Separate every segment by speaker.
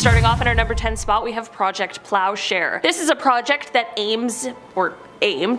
Speaker 1: Starting off in our number 10 spot, we have Project Plowshare. This is a project that aimed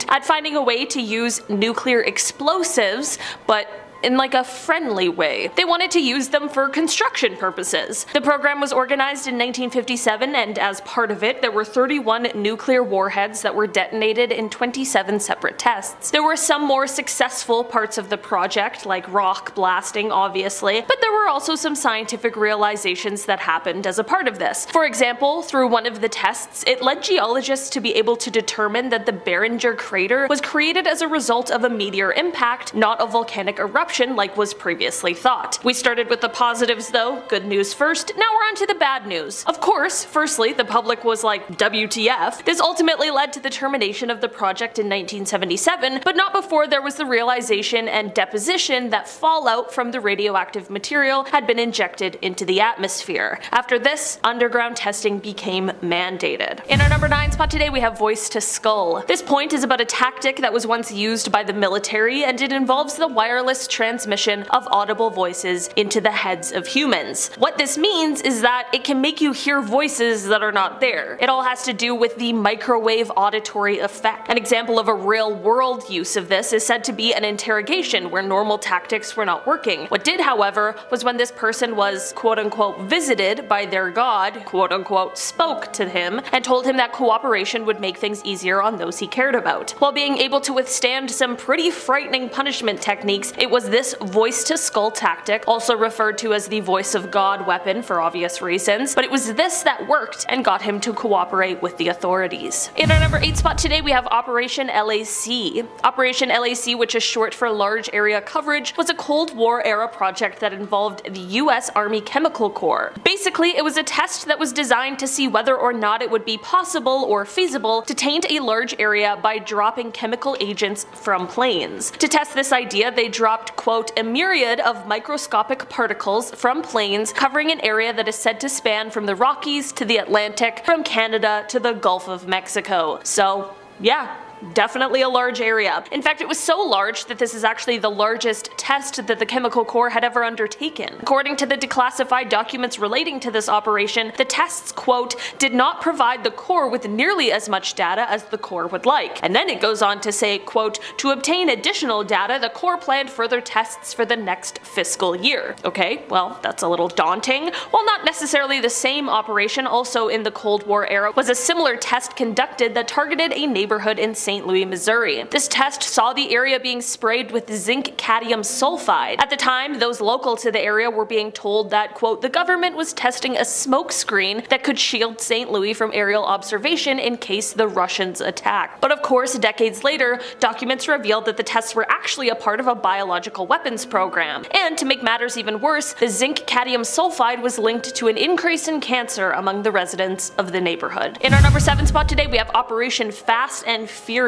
Speaker 1: at finding a way to use nuclear explosives, but in like a friendly way. They wanted to use them for construction purposes. The program was organized in 1957, and as part of it, there were 31 nuclear warheads that were detonated in 27 separate tests. There were some more successful parts of the project, like rock blasting obviously, but there were also some scientific realizations that happened as a part of this. For example, through one of the tests, it led geologists to be able to determine that the Barringer crater was created as a result of a meteor impact, not a volcanic eruption like was previously thought. We started with the positives though, good news first, now we're on to the bad news. Of course, firstly, the public was like, WTF? This ultimately led to the termination of the project in 1977, but not before there was the realization and deposition that fallout from the radioactive material had been injected into the atmosphere. After this, underground testing became mandated. In our number 9 spot today, we have Voice to Skull. This point is about a tactic that was once used by the military, and it involves the wireless transmission of audible voices into the heads of humans. What this means is that it can make you hear voices that are not there. It all has to do with the microwave auditory effect. An example of a real-world use of this is said to be an interrogation where normal tactics were not working. What did, however, was when this person was quote-unquote visited by their god, quote-unquote spoke to him, and told him that cooperation would make things easier on those he cared about. While being able to withstand some pretty frightening punishment techniques, it was this voice to skull tactic, also referred to as the voice of God weapon for obvious reasons, but it was this that worked and got him to cooperate with the authorities. In our number 8 spot today, we have Operation LAC. Operation LAC, which is short for Large Area Coverage, was a Cold War era project that involved the US Army Chemical Corps. Basically, it was a test that was designed to see whether or not it would be possible or feasible to taint a large area by dropping chemical agents from planes. To test this idea, they dropped quote, a myriad of microscopic particles from planes covering an area that is said to span from the Rockies to the Atlantic, from Canada to the Gulf of Mexico. So, yeah. Definitely a large area. In fact, it was so large that this is actually the largest test that the Chemical Corps had ever undertaken. According to the declassified documents relating to this operation, the tests, quote, did not provide the Corps with nearly as much data as the Corps would like. And then it goes on to say, quote, to obtain additional data, the Corps planned further tests for the next fiscal year. Okay, well, that's a little daunting. While not necessarily the same operation, also in the Cold War era was a similar test conducted that targeted a neighborhood in St. Louis, Missouri. This test saw the area being sprayed with zinc cadmium sulfide. At the time, those local to the area were being told that, quote, the government was testing a smoke screen that could shield St. Louis from aerial observation in case the Russians attacked. But of course, decades later, documents revealed that the tests were actually a part of a biological weapons program. And to make matters even worse, the zinc cadmium sulfide was linked to an increase in cancer among the residents of the neighborhood. In our number 7 spot today, we have Operation Fast and Furious.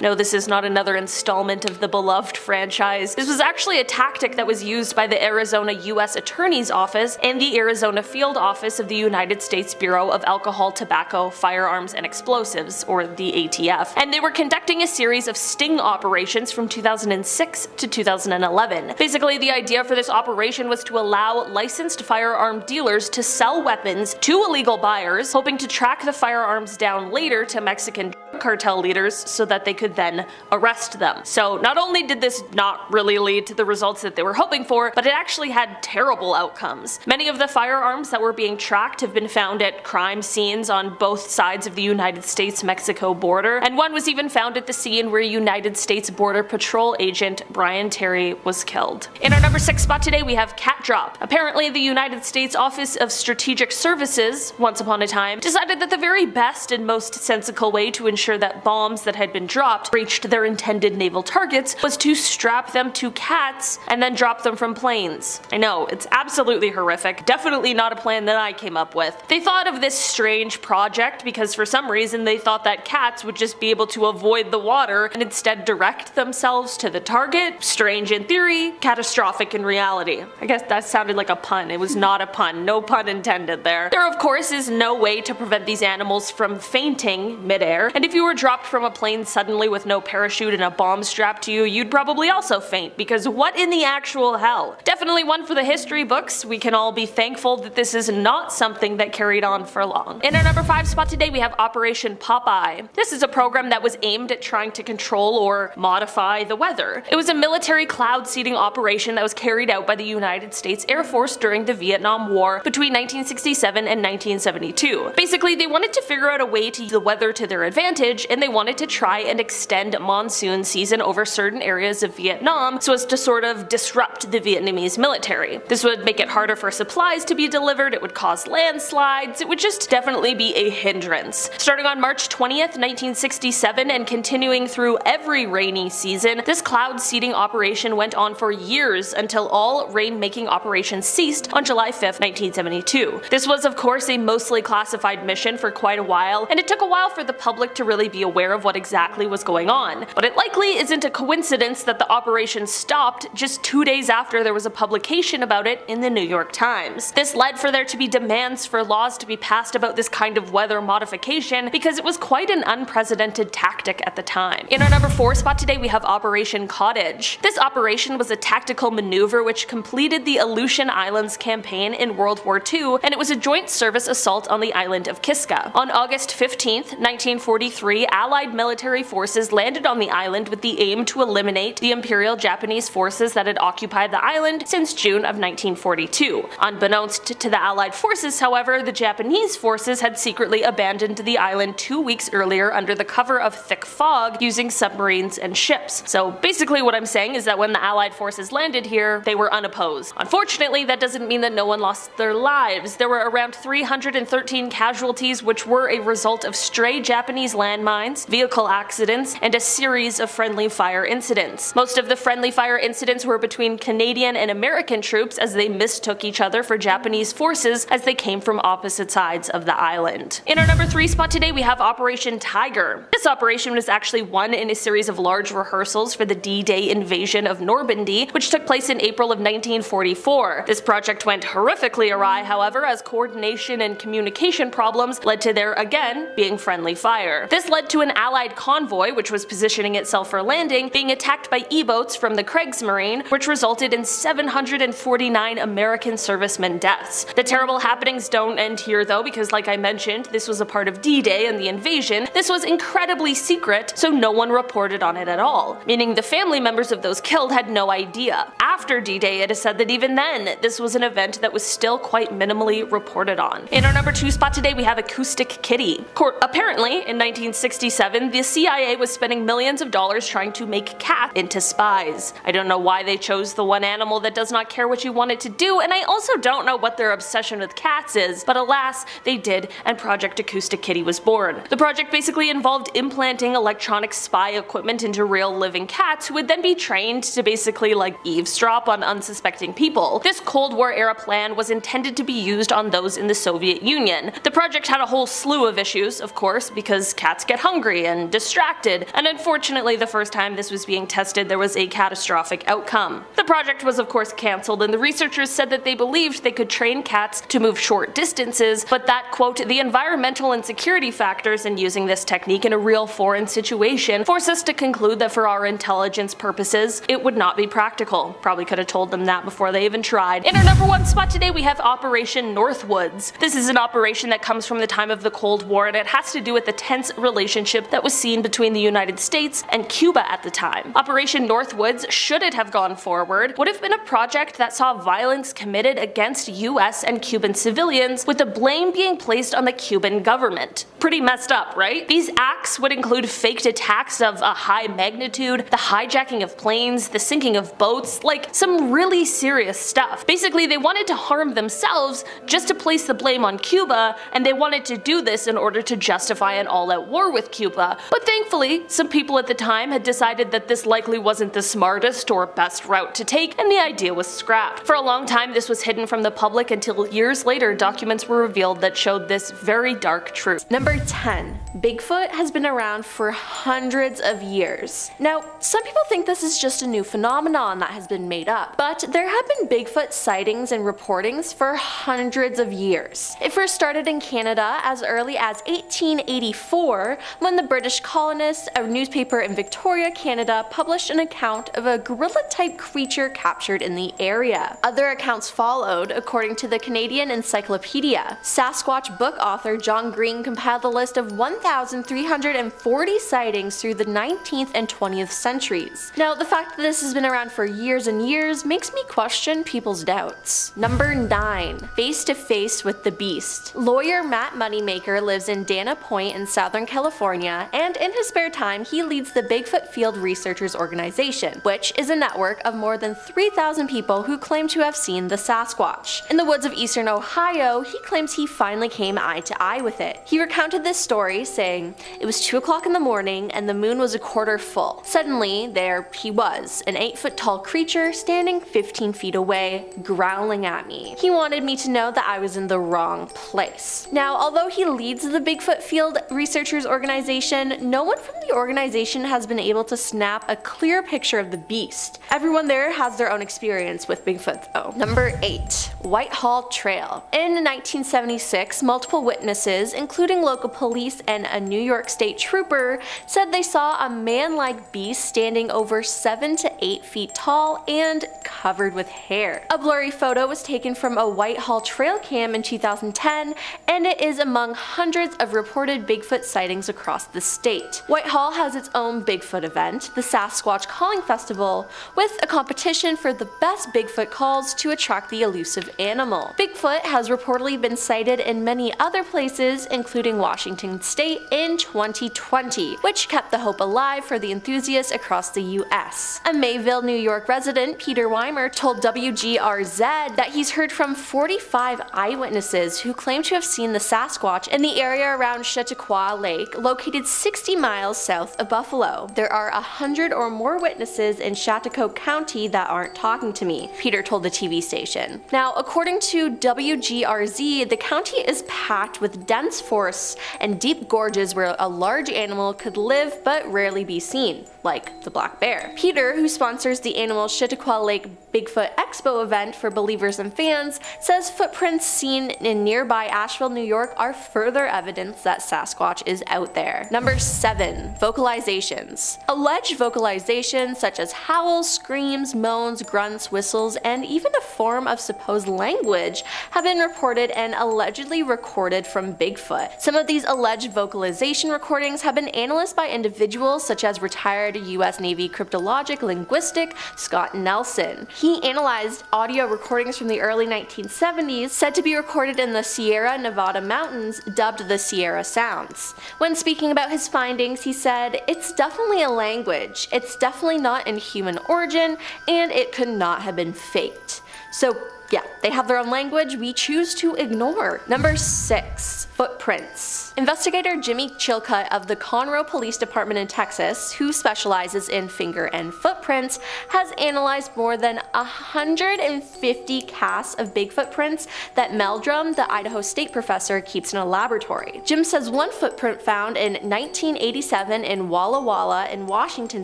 Speaker 1: No, this is not another installment of the beloved franchise. This was actually a tactic that was used by the Arizona U.S. Attorney's Office and the Arizona Field Office of the United States Bureau of Alcohol, Tobacco, Firearms, and Explosives, or the ATF, and they were conducting a series of sting operations from 2006 to 2011. Basically, the idea for this operation was to allow licensed firearm dealers to sell weapons to illegal buyers, hoping to track the firearms down later to Mexican cartel leaders so that they could then arrest them. So not only did this not really lead to the results that they were hoping for, but it actually had terrible outcomes. Many of the firearms that were being tracked have been found at crime scenes on both sides of the United States-Mexico border, and one was even found at the scene where United States Border Patrol agent Brian Terry was killed. In our number 6 spot today, we have Cat Drop. Apparently, the United States Office of Strategic Services, once upon a time, decided that the very best and most sensible way to ensure that bombs that had been dropped reached their intended naval targets was to strap them to cats and then drop them from planes. I know, it's absolutely horrific, definitely not a plan that I came up with. They thought of this strange project because for some reason they thought that cats would just be able to avoid the water and instead direct themselves to the target. Strange in theory, catastrophic in reality. I guess that sounded like a pun. It was not a pun, no pun intended there. There of course is no way to prevent these animals from fainting midair, and if you were dropped from a plane suddenly with no parachute and a bomb strapped to you, you'd probably also faint, because what in the actual hell? Definitely one for the history books. We can all be thankful that this is not something that carried on for long. In our number 5 spot today, we have Operation Popeye. This is a program that was aimed at trying to control or modify the weather. It was a military cloud seeding operation that was carried out by the United States Air Force during the Vietnam War between 1967 and 1972. Basically, they wanted to figure out a way to use the weather to their advantage, and they wanted to try and extend monsoon season over certain areas of Vietnam so as to sort of disrupt the Vietnamese military. This would make it harder for supplies to be delivered, it would cause landslides, it would just definitely be a hindrance. Starting on March 20th, 1967 and continuing through every rainy season, this cloud seeding operation went on for years until all rain-making operations ceased on July 5th, 1972. This was of course a mostly classified mission for quite a while, and it took a while for the public to really be aware of what exactly was going on. But it likely isn't a coincidence that the operation stopped just 2 days after there was a publication about it in the New York Times. This led for there to be demands for laws to be passed about this kind of weather modification because it was quite an unprecedented tactic at the time. In our number 4 spot today, we have Operation Cottage. This operation was a tactical maneuver which completed the Aleutian Islands campaign in World War II, and it was a joint service assault on the island of Kiska. On August 15th, 1943, Allied military forces landed on the island with the aim to eliminate the Imperial Japanese forces that had occupied the island since June of 1942. Unbeknownst to the Allied forces, however, the Japanese forces had secretly abandoned the island 2 weeks earlier under the cover of thick fog using submarines and ships. So basically what I'm saying is that when the Allied forces landed here, they were unopposed. Unfortunately, that doesn't mean that no one lost their lives. There were around 313 casualties, which were a result of stray Japanese landmines, vehicle accidents, and a series of friendly fire incidents. Most of the friendly fire incidents were between Canadian and American troops as they mistook each other for Japanese forces as they came from opposite sides of the island. In our number 3 spot today, we have Operation Tiger. This operation was actually one in a series of large rehearsals for the D-Day invasion of Normandy, which took place in April of 1944. This project went horrifically awry, however, as coordination and communication problems led to there again being friendly fire. This led to an Allied convoy, which was positioning itself for landing, being attacked by E-boats from the Kriegsmarine, which resulted in 749 American servicemen deaths. The terrible happenings don't end here though, because like I mentioned, this was a part of D-Day and the invasion. This was incredibly secret, so no one reported on it at all, meaning the family members of those killed had no idea. After D-Day, it is said that even then, this was an event that was still quite minimally reported on. In our number 2 spot today, we have Acoustic Kitty. Apparently, in 1967, the CIA was spending millions of dollars trying to make cats into spies. I don't know why they chose the one animal that does not care what you want it to do, and I also don't know what their obsession with cats is, but alas, they did, and Project Acoustic Kitty was born. The project basically involved implanting electronic spy equipment into real living cats who would then be trained to basically eavesdrop on unsuspecting people. This Cold War era plan was intended to be used on those in the Soviet Union. The project had a whole slew of issues, of course, because cats get hungry and distracted, and unfortunately the first time this was being tested there was a catastrophic outcome. The project was of course cancelled, and the researchers said that they believed they could train cats to move short distances, but that, quote, the environmental and security factors in using this technique in a real foreign situation force us to conclude that for our intelligence purposes, it would not be practical. Probably could have told them that before they even tried. In our number 1 spot today, we have Operation Northwoods. This is an operation that comes from the time of the Cold War, and it has to do with the tense relationship that was seen between the United States and Cuba at the time. Operation Northwoods, should it have gone forward, would have been a project that saw violence committed against US and Cuban civilians, with the blame being placed on the Cuban government. Pretty messed up, right? These acts would include faked attacks of a high magnitude, the hijacking of planes, the sinking of boats, some really serious stuff. Basically, they wanted to harm themselves just to place the blame on Cuba, and they wanted to do this in order to justify an all-out war with Cuba. But thankfully, some people at the time had decided that this likely wasn't the smartest or best route to take, and the idea was scrapped. For a long time, this was hidden from the public until years later documents were revealed that showed this very dark truth.
Speaker 2: Number 10. Bigfoot has been around for hundreds of years. Now, some people think this is just a new phenomenon that has been made up, but there have been Bigfoot sightings and reportings for hundreds of years. It first started in Canada as early as 1884, 1904, when the British colonists, a newspaper in Victoria, Canada, published an account of a gorilla-type creature captured in the area. Other accounts followed, according to the Canadian Encyclopedia. Sasquatch book author John Green compiled a list of 1,340 sightings through the 19th and 20th centuries. Now, the fact that this has been around for years and years makes me question people's doubts. Number 9. Face to face with the beast. Lawyer Matt Moneymaker lives in Dana Point in Southern California, and in his spare time he leads the Bigfoot Field Researchers Organization, which is a network of more than 3,000 people who claim to have seen the Sasquatch. In the woods of eastern Ohio, he claims he finally came eye to eye with it. He recounted this story, saying, "It was 2 o'clock in the morning and the moon was a quarter full. Suddenly, there he was, an 8-foot tall creature standing 15 feet away, growling at me. He wanted me to know that I was in the wrong place." Now, although he leads the Bigfoot Field Researchers Organization, no one from the organization has been able to snap a clear picture of the beast. Everyone there has their own experience with Bigfoot though. Number 8. Whitehall Trail. In 1976, multiple witnesses, including local police and a New York State trooper, said they saw a man-like beast standing over 7 to 8 feet tall and covered with hair. A blurry photo was taken from a Whitehall Trail cam in 2010, and it is among hundreds of reported Bigfoot sightings across the state. Whitehall has its own Bigfoot event, the Sasquatch Calling Festival, with a competition for the best Bigfoot calls to attract the elusive animal. Bigfoot has reportedly been sighted in many other places, including Washington State in 2020, which kept the hope alive for the enthusiasts across the US. A Mayville, New York resident, Peter Weimer, told WGRZ that he's heard from 45 eyewitnesses who claim to have seen the Sasquatch in the area around Chautauqua Lake, located 60 miles south of Buffalo. "There are 100 or more witnesses in Chautauqua County that aren't talking to me," Peter told the TV station. Now, according to WGRZ, the county is packed with dense forests and deep gorges where a large animal could live but rarely be seen, like the black bear. Peter, who sponsors the annual Chautauqua Lake Bigfoot Expo event for believers and fans, says footprints seen in nearby Asheville, New York are further evidence that Sasquatch is out there. Number 7. Vocalizations. Alleged vocalizations such as howls, screams, moans, grunts, whistles, and even a form of supposed language have been reported and allegedly recorded from Bigfoot. Some of these alleged vocalization recordings have been analyzed by individuals such as retired US Navy cryptologic linguistic Scott Nelson. He analyzed audio recordings from the early 1970s said to be recorded in the Sierra Nevada mountains, dubbed the Sierra Sounds. When speaking about his findings, he said, "It's definitely a language, it's definitely not in human origin, and it could not have been faked." So yeah, they have their own language we choose to ignore. Number 6. Footprints. Investigator Jimmy Chilcutt of the Conroe Police Department in Texas, who specializes in finger and footprints, has analyzed more than 150 casts of Bigfoot prints that Meldrum, the Idaho State professor, keeps in a laboratory. Jim says one footprint found in 1987 in Walla Walla in Washington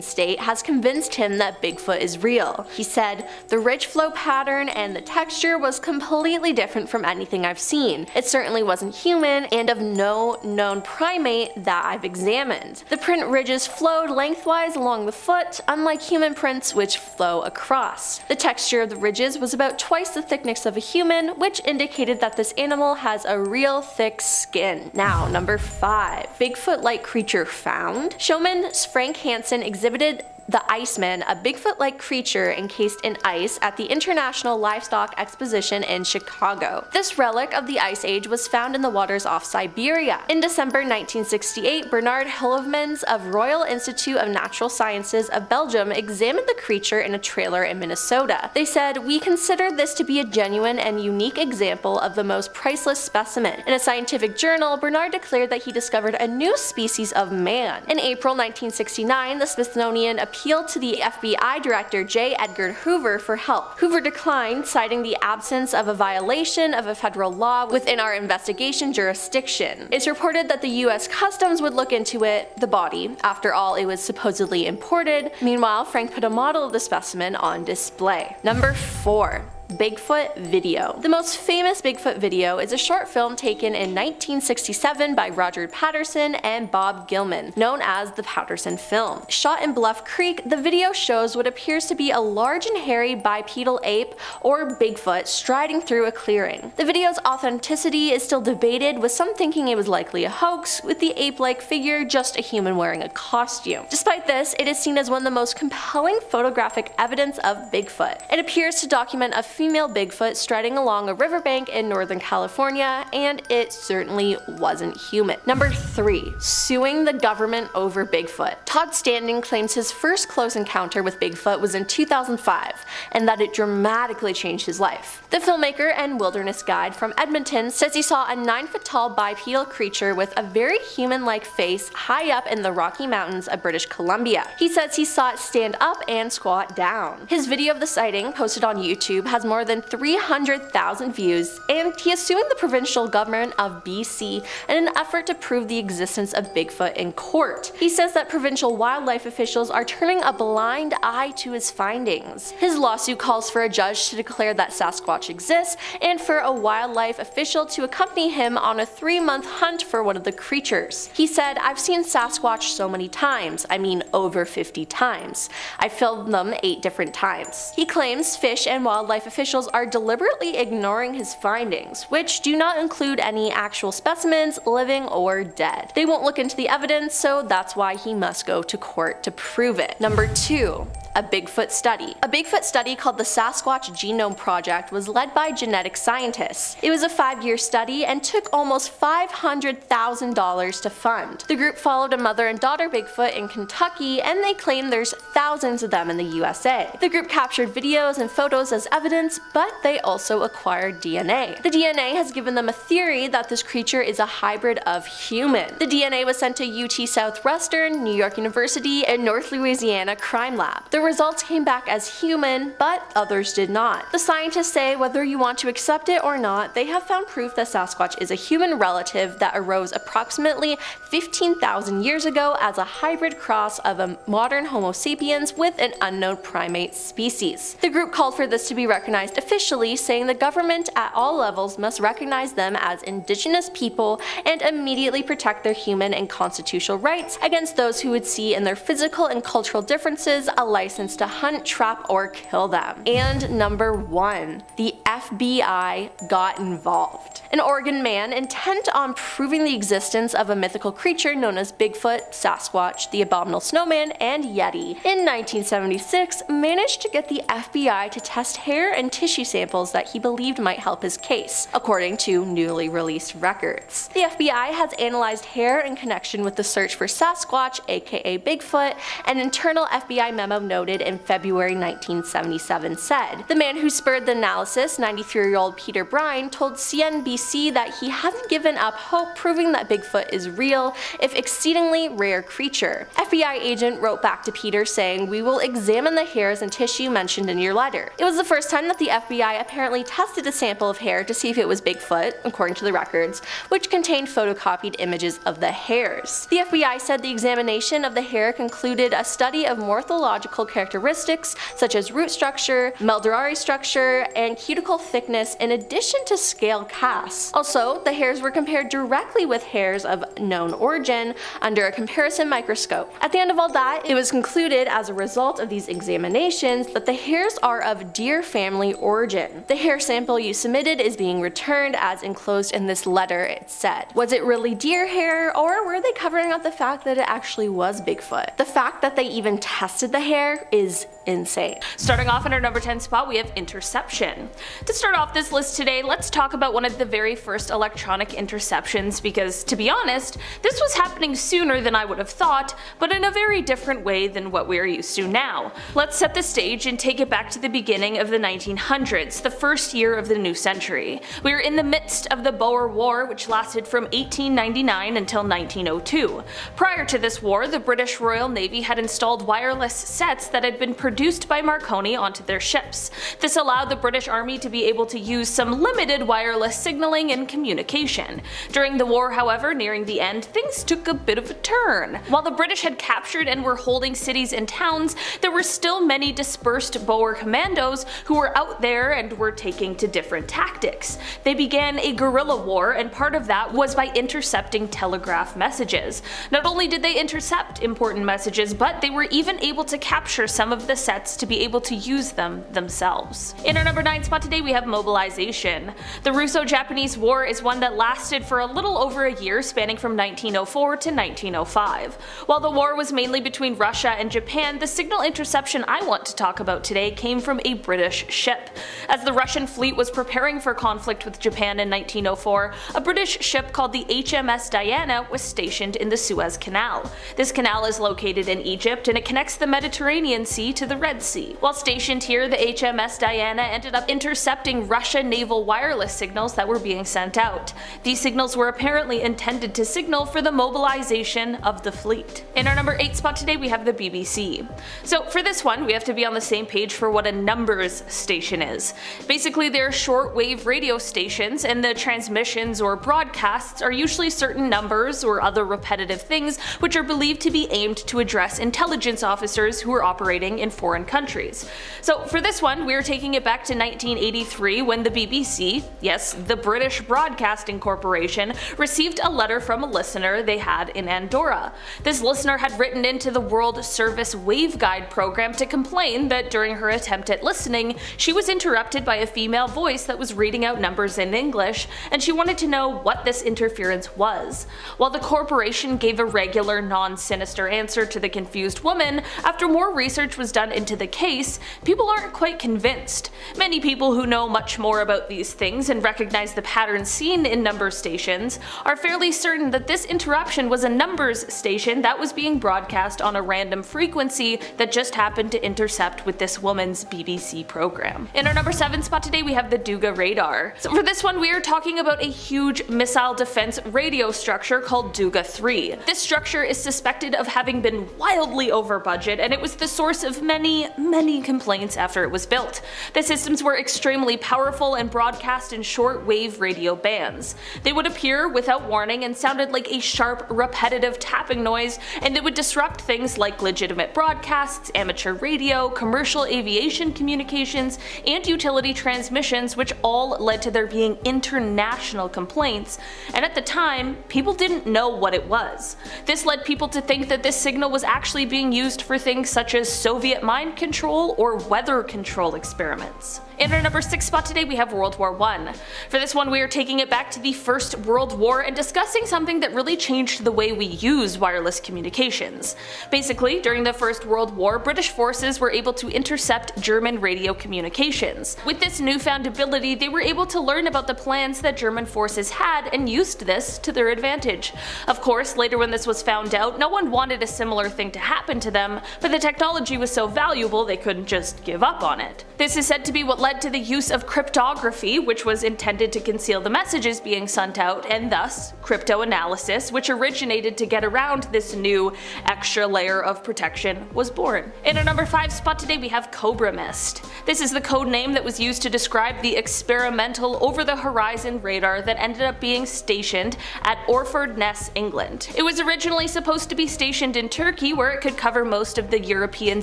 Speaker 2: State has convinced him that Bigfoot is real. He said, "The ridge flow pattern and the texture was completely different from anything I've seen. It certainly wasn't human and of no known primate that I've examined. The print ridges flowed lengthwise along the foot, unlike human prints which flow across. The texture of the ridges was about twice the thickness of a human, which indicated that this animal has a real thick skin." Now, number 5. Bigfoot-like creature found. Showman Frank Hansen exhibited the Iceman, a Bigfoot-like creature encased in ice at the International Livestock Exposition in Chicago. This relic of the Ice Age was found in the waters off Siberia. In December 1968, Bernard Hillevmans of Royal Institute of Natural Sciences of Belgium examined the creature in a trailer in Minnesota. They said, "We consider this to be a genuine and unique example of the most priceless specimen." In a scientific journal, Bernard declared that he discovered a new species of man. In April 1969, the Smithsonian appealed to the FBI Director J. Edgar Hoover for help. Hoover declined, citing the absence of a violation of a federal law within our investigation jurisdiction. It's reported that the US Customs would look into it, the body. After all, it was supposedly imported. Meanwhile, Frank put a model of the specimen on display. Number 4. Bigfoot video. The most famous Bigfoot video is a short film taken in 1967 by Roger Patterson and Bob Gilman, known as the Patterson film. Shot in Bluff Creek, the video shows what appears to be a large and hairy bipedal ape, or Bigfoot, striding through a clearing. The video's authenticity is still debated, with some thinking it was likely a hoax, with the ape-like figure just a human wearing a costume. Despite this, it is seen as one of the most compelling photographic evidence of Bigfoot. It appears to document a female Bigfoot striding along a riverbank in Northern California, and it certainly wasn't human. Number 3. Suing the government over Bigfoot. Todd Standing claims his first close encounter with Bigfoot was in 2005, and that it dramatically changed his life. The filmmaker and wilderness guide from Edmonton says he saw a 9-foot-tall bipedal creature with a very human-like face high up in the Rocky Mountains of British Columbia. He says he saw it stand up and squat down. His video of the sighting, posted on YouTube, has more than 300,000 views, and he is suing the provincial government of BC in an effort to prove the existence of Bigfoot in court. He says that provincial wildlife officials are turning a blind eye to his findings. His lawsuit calls for a judge to declare that Sasquatch exists and for a wildlife official to accompany him on a 3-month hunt for one of the creatures. He said, "I've seen Sasquatch so many times, I mean over 50 times. I filmed them 8 different times." He claims fish and wildlife officials are deliberately ignoring his findings, which do not include any actual specimens, living or dead. They won't look into the evidence, so that's why he must go to court to prove it. Number 2. A Bigfoot study. A Bigfoot study called the Sasquatch Genome Project was led by genetic scientists. It was a 5-year study and took almost $500,000 to fund. The group followed a mother and daughter Bigfoot in Kentucky, and they claim there's thousands of them in the USA. The group captured videos and photos as evidence, but they also acquired DNA. The DNA has given them a theory that this creature is a hybrid of human. The DNA was sent to UT Southwestern, New York University, and North Louisiana Crime Lab. The results came back as human, but others did not. The scientists say whether you want to accept it or not, they have found proof that Sasquatch is a human relative that arose approximately 15,000 years ago as a hybrid cross of a modern Homo sapiens with an unknown primate species. The group called for this to be recognized officially, saying the government at all levels must recognize them as indigenous people and immediately protect their human and constitutional rights against those who would see in their physical and cultural differences a license to hunt, trap, or kill them. And number 1. The FBI got involved. An Oregon man intent on proving the existence of a mythical creature known as Bigfoot, Sasquatch, the Abominable Snowman, and Yeti in 1976 managed to get the FBI to test hair and tissue samples that he believed might help his case, according to newly released records. The FBI has analyzed hair in connection with the search for Sasquatch, aka Bigfoot. An internal FBI memo noted in February 1977 said, "The man who spurred the analysis, 93-year-old Peter Brine, told CNBC that he hasn't given up hope proving that Bigfoot is real, if exceedingly rare creature." FBI agent wrote back to Peter saying, "We will examine the hairs and tissue mentioned in your letter." It was the first time that the FBI apparently tested a sample of hair to see if it was Bigfoot, according to the records, which contained photocopied images of the hairs. The FBI said the examination of the hair concluded a study of morphological characteristics such as root structure, medullary structure, and cuticle thickness in addition to scale casts. Also, the hairs were compared directly with hairs of known origin under a comparison microscope. At the end of all that, it was concluded as a result of these examinations that the hairs are of deer family origin. The hair sample you submitted is being returned as enclosed in this letter, it said. Was it really deer hair, or were they covering up the fact that it actually was Bigfoot? The fact that they even tested the hair is insane.
Speaker 1: Starting off in our number 10 spot, we have interception. To start off this list today, let's talk about one of the very first electronic interceptions, because to be honest, this was happening sooner than I would have thought, but in a very different way than what we're used to now. Let's set the stage and take it back to the beginning of the 1900s, the first year of the new century. We were in the midst of the Boer War, which lasted from 1899 until 1902. Prior to this war, the British Royal Navy had installed wireless sets that had been produced produced by Marconi onto their ships. This allowed the British Army to be able to use some limited wireless signaling and communication. During the war, however, nearing the end, things took a bit of a turn. While the British had captured and were holding cities and towns, there were still many dispersed Boer commandos who were out there and were taking to different tactics. They began a guerrilla war, and part of that was by intercepting telegraph messages. Not only did they intercept important messages, but they were even able to capture some of the sets to be able to use them themselves. In our number 9 spot today we have mobilization. The Russo-Japanese War is one that lasted for a little over a year, spanning from 1904 to 1905. While the war was mainly between Russia and Japan, the signal interception I want to talk about today came from a British ship. As the Russian fleet was preparing for conflict with Japan in 1904, a British ship called the HMS Diana was stationed in the Suez Canal. This canal is located in Egypt and it connects the Mediterranean Sea to the Red Sea. While stationed here, the HMS Diana ended up intercepting Russian naval wireless signals that were being sent out. These signals were apparently intended to signal for the mobilization of the fleet. In our number 8 spot today we have the BBC. So for this one we have to be on the same page for what a numbers station is. Basically they're shortwave radio stations, and the transmissions or broadcasts are usually certain numbers or other repetitive things which are believed to be aimed to address intelligence officers who are operating in foreign countries. So for this one we are taking it back to 1983 when the BBC, yes, the British Broadcasting Corporation, received a letter from a listener they had in Andorra. This listener had written into the World Service Waveguide program to complain that during her attempt at listening, she was interrupted by a female voice that was reading out numbers in English, and she wanted to know what this interference was. While the corporation gave a regular, non-sinister answer to the confused woman, after more research was done into the case, people aren't quite convinced. Many people who know much more about these things and recognize the patterns seen in number stations are fairly certain that this interruption was a numbers station that was being broadcast on a random frequency that just happened to intercept with this woman's BBC program. In our number 7 spot today we have the Duga radar. So for this one we are talking about a huge missile defense radio structure called Duga 3. This structure is suspected of having been wildly over budget, and it was the source of many complaints after it was built. The systems were extremely powerful and broadcast in short-wave radio bands. They would appear without warning and sounded like a sharp, repetitive tapping noise, and it would disrupt things like legitimate broadcasts, amateur radio, commercial aviation communications, and utility transmissions, which all led to there being international complaints, and at the time, people didn't know what it was. This led people to think that this signal was actually being used for things such as Soviet mind control or weather control experiments. In our number 6 spot today we have World War I. For this one we are taking it back to the First World War and discussing something that really changed the way we use wireless communications. Basically, during the First World War, British forces were able to intercept German radio communications. With this newfound ability, they were able to learn about the plans that German forces had and used this to their advantage. Of course, later when this was found out, no one wanted a similar thing to happen to them, but the technology was so valuable they couldn't just give up on it. This is said to be what led to the use of cryptography, which was intended to conceal the messages being sent out, and thus cryptoanalysis, which originated to get around this new extra layer of protection, was born. In our number 5 spot today we have Cobra Mist. This is the code name that was used to describe the experimental over-the-horizon radar that ended up being stationed at Orford Ness, England. It was originally supposed to be stationed in Turkey, where it could cover most of the European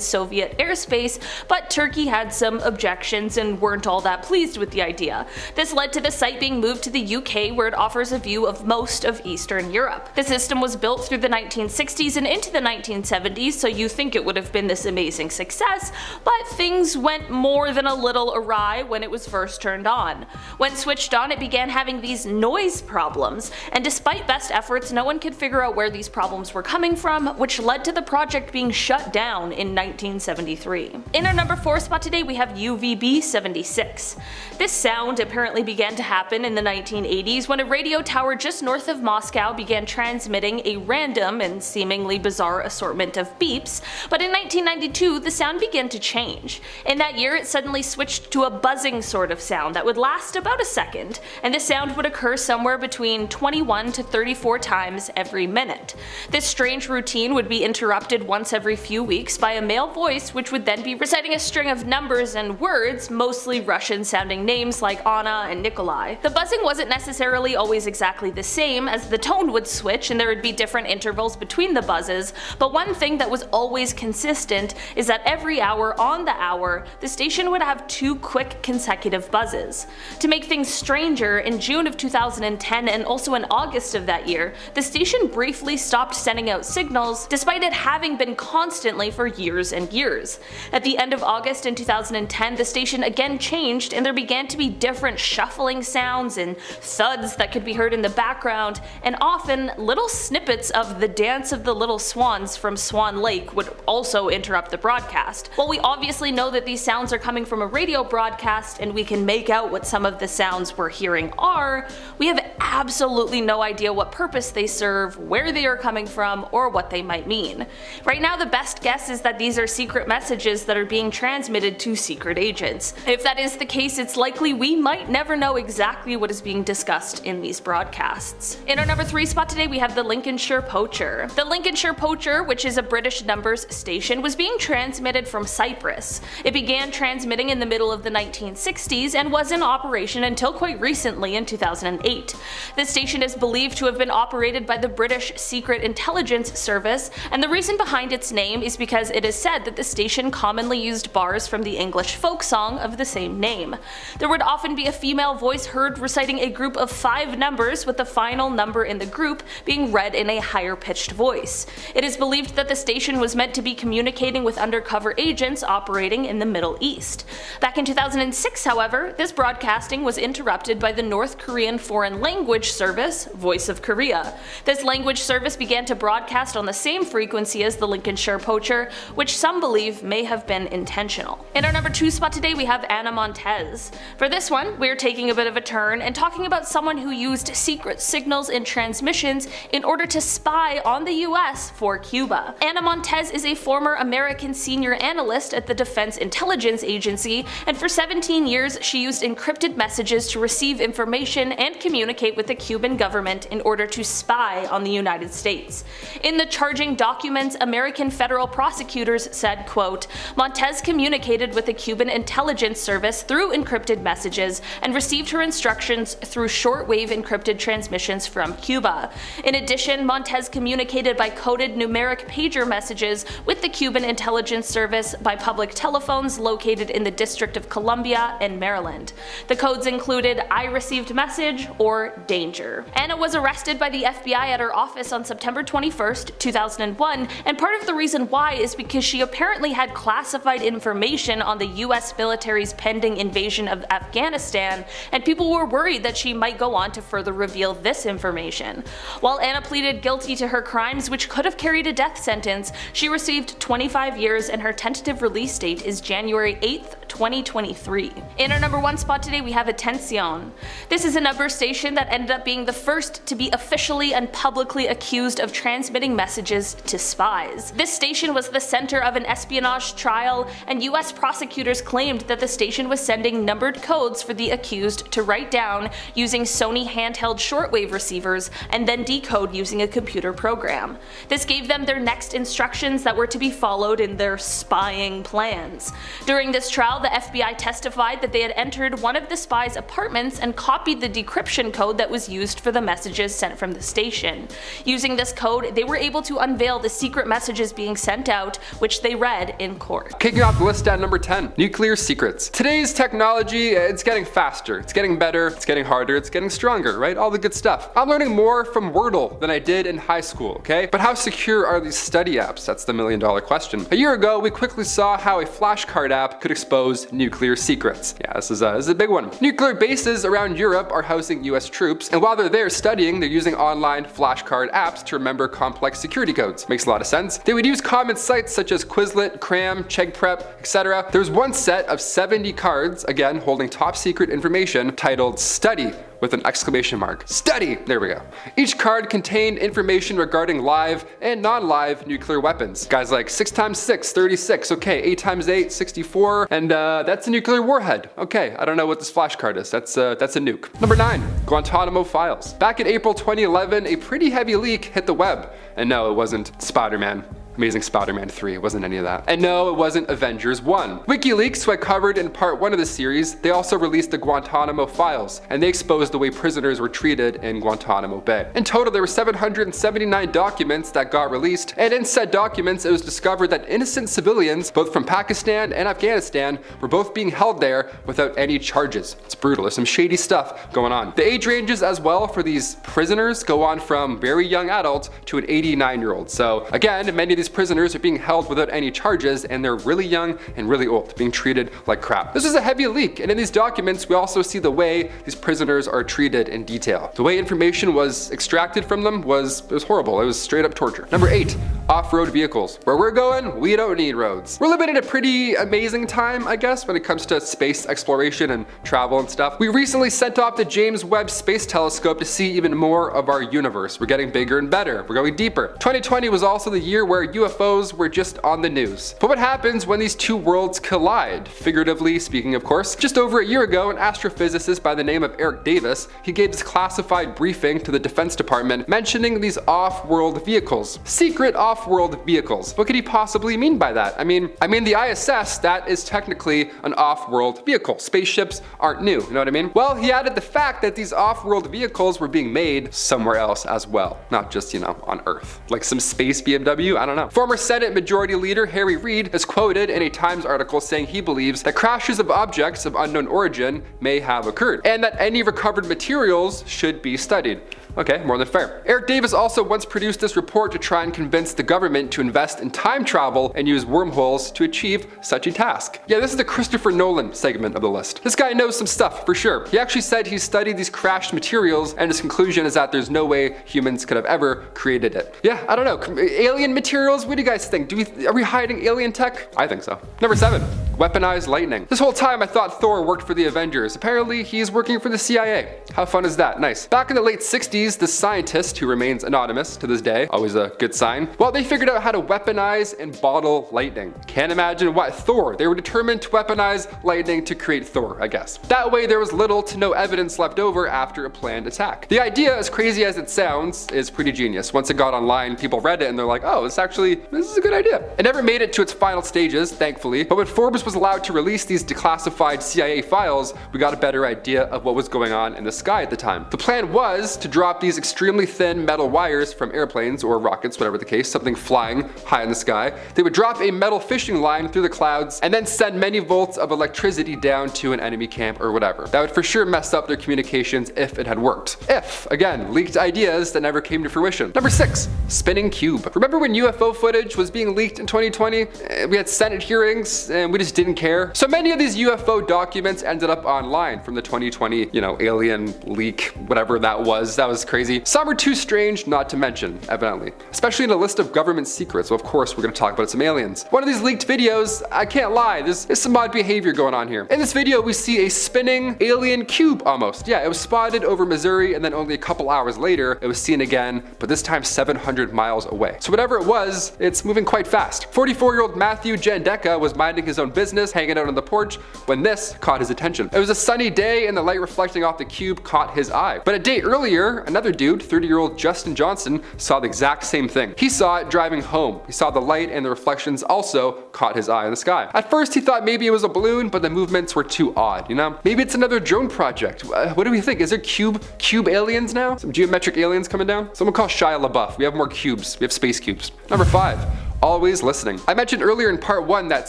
Speaker 1: Soviet airspace, but Turkey had some objections and weren't all that pleased with the idea. This led to the site being moved to the UK, where it offers a view of most of Eastern Europe. The system was built through the 1960s and into the 1970s, so you think it would have been this amazing success, but things went more than a little awry when it was first turned on. When switched on, it began having these noise problems, and despite best efforts, no one could figure out where these problems were coming from, which led to the project being shut down in 1973. In our number 4 spot today we have UVB 7 1976. This sound apparently began to happen in the 1980s when a radio tower just north of Moscow began transmitting a random and seemingly bizarre assortment of beeps, but in 1992 the sound began to change. In that year it suddenly switched to a buzzing sort of sound that would last about a second, and this sound would occur somewhere between 21 to 34 times every minute. This strange routine would be interrupted once every few weeks by a male voice which would then be reciting a string of numbers and words, mostly Russian sounding names like Anna and Nikolai. The buzzing wasn't necessarily always exactly the same, as the tone would switch and there would be different intervals between the buzzes, but one thing that was always consistent is that every hour on the hour, the station would have 2 quick consecutive buzzes. To make things stranger, in June of 2010 and also in August of that year, the station briefly stopped sending out signals, despite it having been constantly for years and years. At the end of August in 2010, the station again changed and there began to be different shuffling sounds and thuds that could be heard in the background, and often little snippets of the Dance of the Little Swans from Swan Lake would also interrupt the broadcast. While we obviously know that these sounds are coming from a radio broadcast and we can make out what some of the sounds we're hearing are, we have absolutely no idea what purpose they serve, where they are coming from, or what they might mean. Right now the best guess is that these are secret messages that are being transmitted to secret agents. If that is the case, it's likely we might never know exactly what is being discussed in these broadcasts. In our number 3 spot today we have the Lincolnshire Poacher. The Lincolnshire Poacher, which is a British numbers station, was being transmitted from Cyprus. It began transmitting in the middle of the 1960s and was in operation until quite recently in 2008. The station is believed to have been operated by the British Secret Intelligence Service, and the reason behind its name is because it is said that the station commonly used bars from the English folk song of the same name. There would often be a female voice heard reciting a group of 5 numbers, with the final number in the group being read in a higher pitched voice. It is believed that the station was meant to be communicating with undercover agents operating in the Middle East. Back in 2006, however, this broadcasting was interrupted by the North Korean Foreign Language Service, Voice of Korea. This language service began to broadcast on the same frequency as the Lincolnshire Poacher, which some believe may have been intentional. In our number 2 spot today we have Ana Montez. For this one, we're taking a bit of a turn and talking about someone who used secret signals and transmissions in order to spy on the US for Cuba. Ana Montez is a former American senior analyst at the Defense Intelligence Agency, and for 17 years she used encrypted messages to receive information and communicate with the Cuban government in order to spy on the United States. In the charging documents, American federal prosecutors said, quote, "Montez communicated with the Cuban intelligence service through encrypted messages and received her instructions through shortwave encrypted transmissions from Cuba. In addition, Montez communicated by coded numeric pager messages with the Cuban intelligence service by public telephones located in the District of Columbia and Maryland. The codes included 'I received message' or 'danger'." Anna was arrested by the FBI at her office on September 21st, 2001, and part of the reason why is because she apparently had classified information on the US military's pending invasion of Afghanistan, and people were worried that she might go on to further reveal this information. While Anna pleaded guilty to her crimes, which could have carried a death sentence, she received 25 years and her tentative release date is January 8th, 2023. In our number 1 spot today we have Atención. This is a number station that ended up being the first to be officially and publicly accused of transmitting messages to spies. This station was the center of an espionage trial, and US prosecutors claimed that the station was sending numbered codes for the accused to write down using Sony handheld shortwave receivers and then decode using a computer program. This gave them their next instructions that were to be followed in their spying plans. During this trial, the FBI testified that they had entered one of the spies' apartments and copied the decryption code that was used for the messages sent from the station. Using this code, they were able to unveil the secret messages being sent out, which they read in court.
Speaker 3: Kicking off the list at number 10, nuclear secrets. Today's technology, it's getting faster, it's getting better, it's getting harder, it's getting stronger, right? All the good stuff. I'm learning more from Wordle than I did in high school, okay? But how secure are these study apps? That's the $1 million question. A year ago, we quickly saw how a flashcard app could expose expose nuclear secrets. Yeah, this is a big one. Nuclear bases around Europe are housing US troops, and while they're there studying, they're using online flashcard apps to remember complex security codes. Makes a lot of sense. They would use common sites such as Quizlet, Cram, CheckPrep, etc. There's one set of 70 cards, again holding top secret information, titled Study, with an exclamation mark. Study! There we go. Each card contained information regarding live and non-live nuclear weapons. Guys like 6 times 6, 36. Okay, 8 times 8, 64. And that's a nuclear warhead. Okay, I don't know what this flashcard is. That's a nuke. Number 9, Guantanamo files. Back in April 2011, a pretty heavy leak hit the web. And no, it wasn't Spider-Man. Amazing Spider-Man 3, it wasn't any of that. And no, it wasn't Avengers 1. WikiLeaks, who I covered in part 1 of the series, they also released the Guantanamo files, and they exposed the way prisoners were treated in Guantanamo Bay. In total, there were 779 documents that got released, and in said documents, it was discovered that innocent civilians, both from Pakistan and Afghanistan, were both being held there without any charges. It's brutal, there's some shady stuff going on. The age ranges as well for these prisoners go on from very young adults to an 89-year-old. So again, many of these prisoners are being held without any charges, and they're really young and really old, being treated like crap. This is a heavy leak, and in these documents we also see the way these prisoners are treated in detail. The way information was extracted from them was horrible. It was straight up torture. Number 8, off-road vehicles. Where we're going, we don't need roads. We're living in a pretty amazing time, I guess, when it comes to space exploration and travel and stuff. We recently sent off the James Webb Space Telescope to see even more of our universe. We're getting bigger and better. We're going deeper. 2020 was also the year where UFOs were just on the news. But what happens when these two worlds collide? Figuratively speaking, of course. Just over a year ago, an astrophysicist by the name of Eric Davis, he gave this classified briefing to the Defense Department mentioning these off-world vehicles. Secret off-world vehicles. What could he possibly mean by that? I mean the ISS, that is technically an off-world vehicle. Spaceships aren't new, you know what I mean? Well, he added the fact that these off-world vehicles were being made somewhere else as well. Not just, on Earth. Like some space BMW, I don't know. Former Senate Majority Leader Harry Reid is quoted in a Times article saying he believes that crashes of objects of unknown origin may have occurred, and that any recovered materials should be studied. Okay, more than fair. Eric Davis also once produced this report to try and convince the government to invest in time travel and use wormholes to achieve such a task. Yeah, this is the Christopher Nolan segment of the list. This guy knows some stuff, for sure. He actually said he studied these crashed materials, and his conclusion is that there's no way humans could have ever created it. Yeah, I don't know. Alien materials? What do you guys think? Are we hiding alien tech? I think so. Number 7, weaponized lightning. This whole time I thought Thor worked for the Avengers. Apparently, he's working for the CIA. How fun is that? Nice. Back in the late 60s, the scientist, who remains anonymous to this day, always a good sign, well, they figured out how to weaponize and bottle lightning. Can't imagine what. Thor. They were determined to weaponize lightning to create Thor, I guess. That way there was little to no evidence left over after a planned attack. The idea, as crazy as it sounds, is pretty genius. Once it got online, people read it and they're like, oh, this is a good idea. It never made it to its final stages, thankfully, but when Forbes was allowed to release these declassified CIA files, we got a better idea of what was going on in the sky at the time. The plan was to drop these extremely thin metal wires from airplanes or rockets, whatever the case, something flying high in the sky. They would drop a metal fishing line through the clouds and then send many volts of electricity down to an enemy camp or whatever. That would for sure mess up their communications if it had worked. If, again, leaked ideas that never came to fruition. Number 6, spinning cube. Remember when UFO footage was being leaked in 2020? We had Senate hearings and we just didn't care. So many of these UFO documents ended up online from the 2020, alien leak, whatever that was. That was crazy. Some are too strange not to mention, evidently. Especially in a list of government secrets. So of course we're going to talk about some aliens. One of these leaked videos, I can't lie, there's some odd behavior going on here. In this video we see a spinning alien cube almost. Yeah, it was spotted over Missouri and then only a couple hours later it was seen again, but this time 700 miles away. So whatever it was, it's moving quite fast. 44-year-old Matthew Jandeka was minding his own business, hanging out on the porch, when this caught his attention. It was a sunny day and the light reflecting off the cube caught his eye. But a day earlier, another dude, 30-year-old Justin Johnson, saw the exact same thing. He saw it driving home. He saw the light and the reflections also caught his eye in the sky. At first he thought maybe it was a balloon, but the movements were too odd, Maybe it's another drone project. What do we think? Is there cube aliens now? Some geometric aliens coming down? Someone call Shia LaBeouf. We have more cubes. We have space cubes. Number 5. Always listening. I mentioned earlier in part 1 that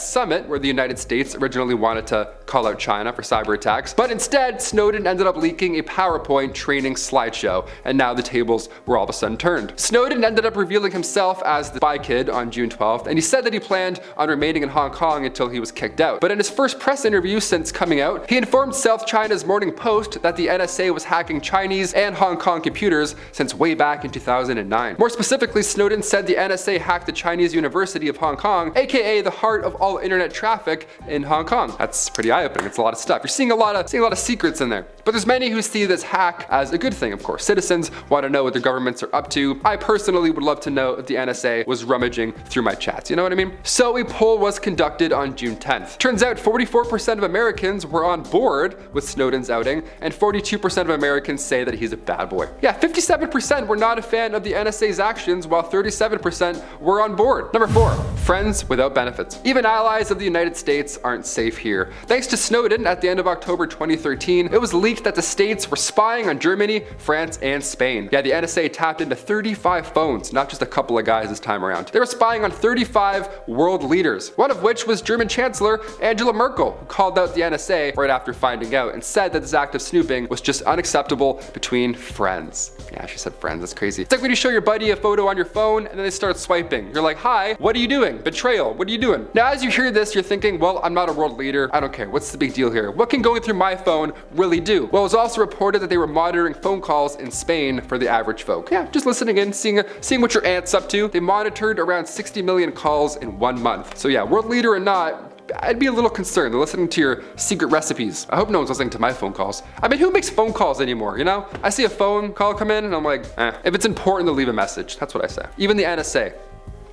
Speaker 3: summit where the United States originally wanted to call out China for cyber attacks, but instead Snowden ended up leaking a PowerPoint training slideshow, and now the tables were all of a sudden turned. Snowden ended up revealing himself as the spy kid on June 12th, and he said that he planned on remaining in Hong Kong until he was kicked out. But in his first press interview since coming out, he informed South China's Morning Post that the NSA was hacking Chinese and Hong Kong computers since way back in 2009. More specifically, Snowden said the NSA hacked the Chinese University of Hong Kong, aka the heart of all internet traffic in Hong Kong. That's pretty eye-opening. It's a lot of stuff. You're seeing a lot of secrets in there. But there's many who see this hack as a good thing, of course. Citizens want to know what their governments are up to. I personally would love to know if the NSA was rummaging through my chats, you know what I mean? So a poll was conducted on June 10th. Turns out 44% of Americans were on board with Snowden's outing, and 42% of Americans say that he's a bad boy. Yeah, 57% were not a fan of the NSA's actions, while 37% were on board. Number 4, friends without benefits. Even allies of the United States aren't safe here. Thanks to Snowden, at the end of October 2013, it was leaked that the states were spying on Germany, France, and Spain. Yeah, the NSA tapped into 35 phones, not just a couple of guys this time around. They were spying on 35 world leaders, one of which was German Chancellor Angela Merkel, who called out the NSA right after finding out and said that this act of snooping was just unacceptable between friends. Yeah, she said friends, that's crazy. It's like when you show your buddy a photo on your phone and then they start swiping. You're like, hi, what are you doing? Betrayal, what are you doing? Now, as you hear this, you're thinking, well, I'm not a world leader. I don't care. What's the big deal here? What can going through my phone really do? Well, it was also reported that they were monitoring phone calls in Spain for the average folk. Yeah, just listening in, seeing what your aunt's up to. They monitored around 60 million calls in 1 month. So yeah, world leader or not, I'd be a little concerned. They're listening to your secret recipes. I hope no one's listening to my phone calls. I mean, who makes phone calls anymore, you know? I see a phone call come in and I'm like, If it's important to leave a message, that's what I say. Even the NSA.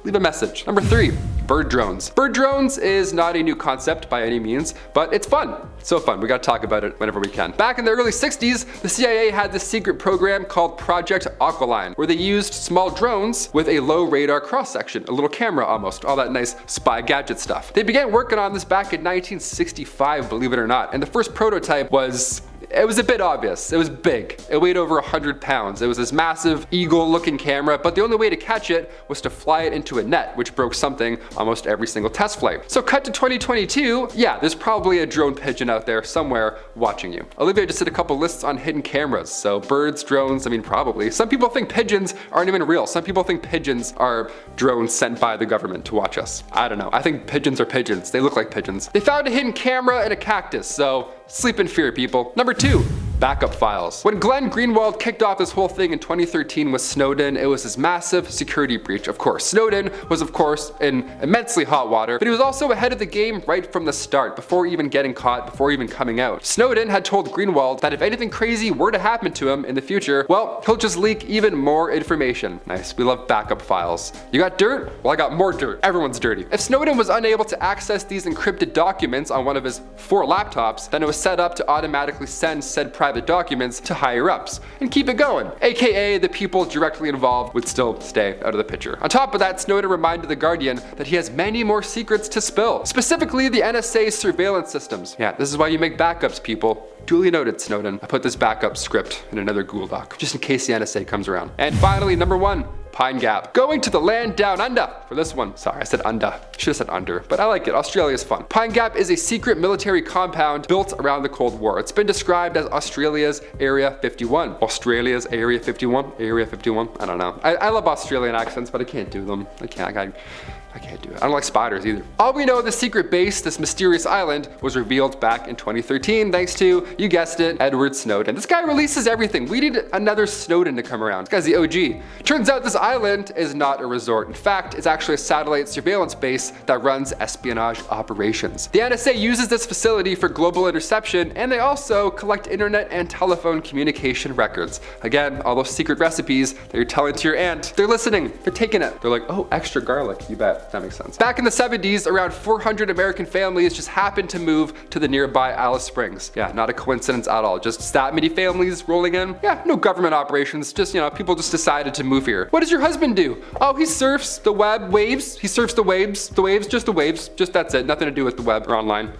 Speaker 3: Leave a message. Number 3, bird drones. Bird drones is not a new concept by any means, but it's fun. It's so fun. We gotta talk about it whenever we can. Back in the early 60s, the CIA had this secret program called Project Aqualine, where they used small drones with a low radar cross-section, a little camera almost, all that nice spy gadget stuff. They began working on this back in 1965, believe it or not, and the first prototype was a bit obvious. It was big. It weighed over 100 pounds. It was this massive eagle-looking camera, but the only way to catch it was to fly it into a net, which broke something almost every single test flight. So cut to 2022, yeah, there's probably a drone pigeon out there somewhere watching you. Olivia just did a couple lists on hidden cameras. So birds, drones, I mean, probably. Some people think pigeons aren't even real. Some people think pigeons are drones sent by the government to watch us. I don't know. I think pigeons are pigeons. They look like pigeons. They found a hidden camera in a cactus, so sleep in fear, people. Number 2, backup files. When Glenn Greenwald kicked off this whole thing in 2013 with Snowden, it was this massive security breach, of course. Snowden was, of course, in immensely hot water, but he was also ahead of the game right from the start, before even getting caught, before even coming out. Snowden had told Greenwald that if anything crazy were to happen to him in the future, well, he'll just leak even more information. Nice, we love backup files. You got dirt? Well, I got more dirt. Everyone's dirty. If Snowden was unable to access these encrypted documents on one of his 4 laptops, then it was set up to automatically send said private documents to higher ups and keep it going, aka the people directly involved would still stay out of the picture. On top of that, Snowden reminded The Guardian that he has many more secrets to spill, specifically the NSA's surveillance systems. Yeah, this is why you make backups, people. Duly noted, Snowden. I put this backup script in another Google Doc, just in case the NSA comes around. And finally, number 1, Pine Gap. Going to the land down under for this one. Sorry, I said under. Should have said under, but I like it. Australia's fun. Pine Gap is a secret military compound built around the Cold War. It's been described as Australia's Area 51. Australia's Area 51? Area 51? I don't know. I love Australian accents, but I can't do them. I can't do it. I don't like spiders either. All we know, the secret base, this mysterious island, was revealed back in 2013 thanks to, you guessed it, Edward Snowden. This guy releases everything. We need another Snowden to come around. This guy's the OG. Turns out this island is not a resort. In fact, it's actually a satellite surveillance base that runs espionage operations. The NSA uses this facility for global interception, and they also collect internet and telephone communication records. Again, all those secret recipes that you're telling to your aunt, they're listening, they're taking it. They're like, oh, extra garlic, you bet. That makes sense. Back in the 70s, around 400 American families just happened to move to the nearby Alice Springs. Yeah, not a coincidence at all. Just that many families rolling in. Yeah, no government operations. Just, people just decided to move here. What does your husband do? Oh, he surfs the web waves. He surfs the waves. The waves, just the waves. Just that's it. Nothing to do with the web or online.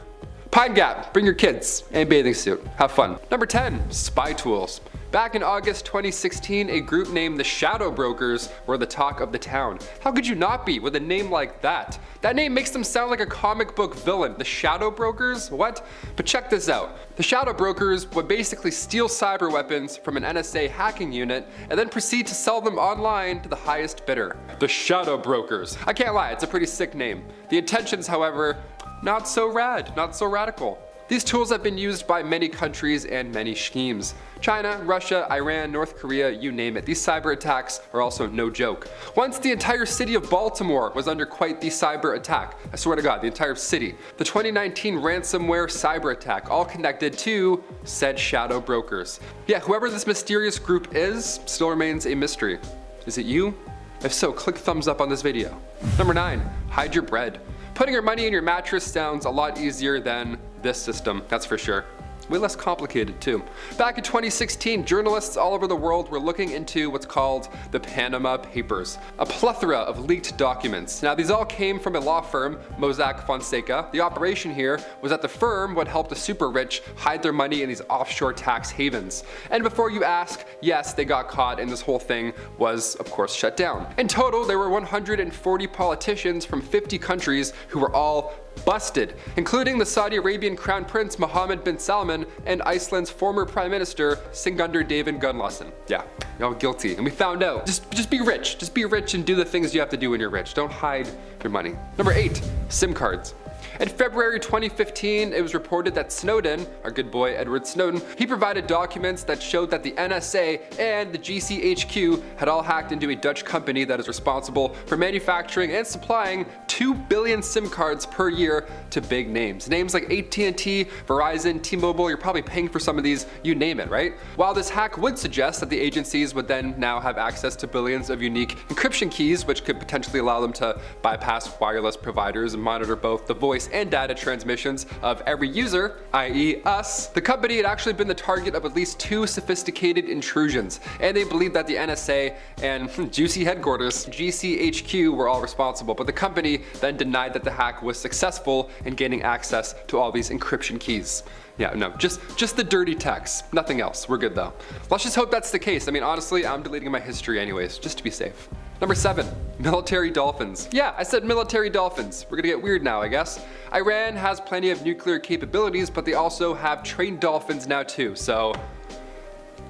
Speaker 3: Pine Gap, bring your kids and bathing suit. Have fun. Number 10, spy tools. Back in August 2016, a group named the Shadow Brokers were the talk of the town. How could you not be with a name like that? That name makes them sound like a comic book villain. The Shadow Brokers? What? But check this out. The Shadow Brokers would basically steal cyber weapons from an NSA hacking unit and then proceed to sell them online to the highest bidder. The Shadow Brokers. I can't lie, it's a pretty sick name. The intentions, however, not so rad, not so radical. These tools have been used by many countries and many schemes. China, Russia, Iran, North Korea, you name it. These cyber attacks are also no joke. Once the entire city of Baltimore was under quite the cyber attack. I swear to God, the entire city. The 2019 ransomware cyber attack, all connected to said Shadow Brokers. Yeah, whoever this mysterious group is still remains a mystery. Is it you? If so, click thumbs up on this video. Number 9, hide your bread. Putting your money in your mattress sounds a lot easier than this system, that's for sure. Way less complicated too. Back in 2016, journalists all over the world were looking into what's called the Panama Papers, a plethora of leaked documents. Now these all came from a law firm, Mossack Fonseca. The operation here was that the firm would help the super rich hide their money in these offshore tax havens. And before you ask, yes, they got caught and this whole thing was, of course, shut down. In total, there were 140 politicians from 50 countries who were all busted, including the Saudi Arabian Crown Prince Mohammed bin Salman and Iceland's former Prime Minister Sigmundur David Gunnlaugsson. Yeah, y'all guilty. And we found out. Just be rich. Just be rich and do the things you have to do when you're rich. Don't hide your money. Number 8, SIM cards. In February 2015, it was reported that Snowden, our good boy Edward Snowden, he provided documents that showed that the NSA and the GCHQ had all hacked into a Dutch company that is responsible for manufacturing and supplying 2 billion SIM cards per year to big names. Names like AT&T, Verizon, T-Mobile, you're probably paying for some of these, you name it, right? While this hack would suggest that the agencies would then now have access to billions of unique encryption keys, which could potentially allow them to bypass wireless providers and monitor both the voice and data transmissions of every user, i.e. us, the company had actually been the target of at least 2 sophisticated intrusions, and they believed that the NSA and juicy headquarters, GCHQ, were all responsible, but the company then denied that the hack was successful in gaining access to all these encryption keys. Yeah, no, just the dirty text, nothing else. We're good though. Let's just hope that's the case. I mean, honestly, I'm deleting my history anyways, just to be safe. Number 7, military dolphins. Yeah, I said military dolphins. We're gonna get weird now, I guess. Iran has plenty of nuclear capabilities, but they also have trained dolphins now too, so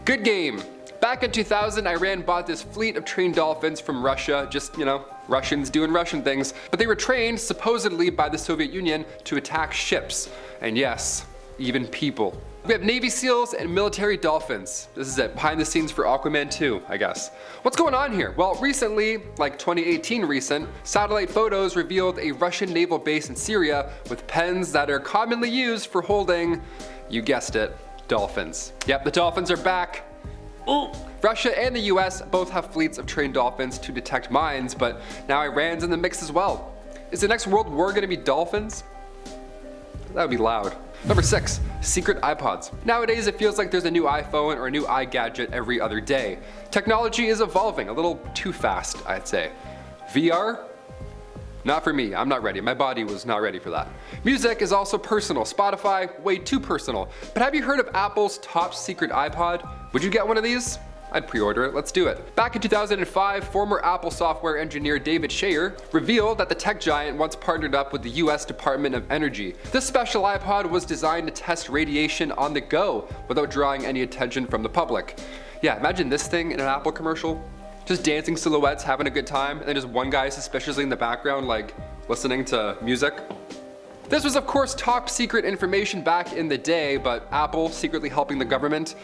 Speaker 3: good game. Back in 2000, Iran bought this fleet of trained dolphins from Russia, just, you know, Russians doing Russian things, but they were trained supposedly by the Soviet Union to attack ships, and yes, even people. We have Navy SEALs and military dolphins. This is it, behind the scenes for Aquaman 2, I guess. What's going on here? Well, recently, like 2018 recent, satellite photos revealed a Russian naval base in Syria with pens that are commonly used for holding, you guessed it, dolphins. Yep, the dolphins are back. Ooh. Russia and the US both have fleets of trained dolphins to detect mines, but now Iran's in the mix as well. Is the next world war gonna be dolphins? That would be loud. Number 6, secret iPods. Nowadays it feels like there's a new iPhone or a new iGadget every other day. Technology is evolving a little too fast, I'd say. VR? Not for me, I'm not ready. My body was not ready for that. Music is also personal. Spotify, way too personal. But have you heard of Apple's top secret iPod? Would you get one of these? I'd pre-order it, let's do it. Back in 2005, former Apple software engineer David Shayer revealed that the tech giant once partnered up with the US Department of Energy. This special iPod was designed to test radiation on the go without drawing any attention from the public. Yeah, imagine this thing in an Apple commercial. Just dancing silhouettes, having a good time, and then just one guy suspiciously in the background, like, listening to music. This was of course top secret information back in the day, but Apple secretly helping the government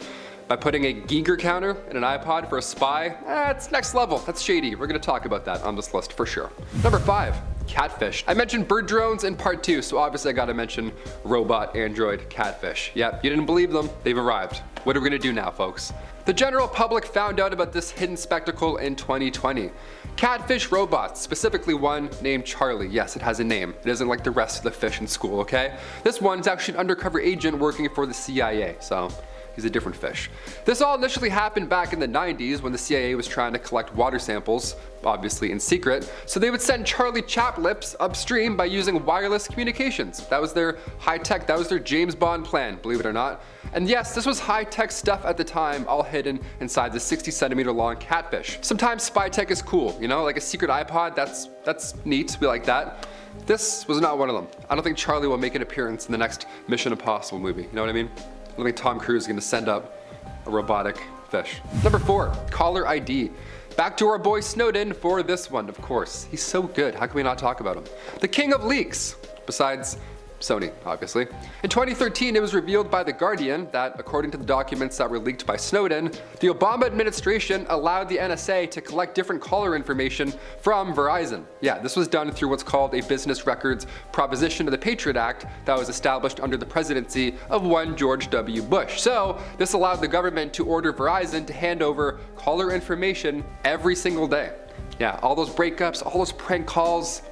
Speaker 3: by putting a Geiger counter in an iPod for a spy, it's next level, that's shady. We're gonna talk about that on this list for sure. Number 5, catfish. I mentioned bird drones in part 2, so obviously I gotta mention robot android catfish. Yep, you didn't believe them, they've arrived. What are we gonna do now, folks? The general public found out about this hidden spectacle in 2020. Catfish robots, specifically one named Charlie. Yes, it has a name. It isn't like the rest of the fish in school, okay? This one's actually an undercover agent working for the CIA, so he's a different fish. This all initially happened back in the 90s when the CIA was trying to collect water samples, obviously in secret, so they would send Charlie Chaplips upstream by using wireless communications. That was their high-tech, that was their James Bond plan, believe it or not. And yes, this was high-tech stuff at the time, all hidden inside the 60-centimeter long catfish. Sometimes spy tech is cool, you know, like a secret iPod, that's neat, we like that. This was not one of them. I don't think Charlie will make an appearance in the next Mission Impossible movie, you know what I mean? I don't think Tom Cruise is gonna send up a robotic fish. Number 4, caller ID. Back to our boy Snowden for this one, of course. He's so good, how can we not talk about him? The king of leaks, besides Sony, obviously. In 2013, it was revealed by The Guardian that, according to the documents that were leaked by Snowden, the Obama administration allowed the NSA to collect different caller information from Verizon. Yeah, this was done through what's called a business records proposition to the Patriot Act that was established under the presidency of one George W. Bush. So, this allowed the government to order Verizon to hand over caller information every single day. Yeah, all those breakups, all those prank calls,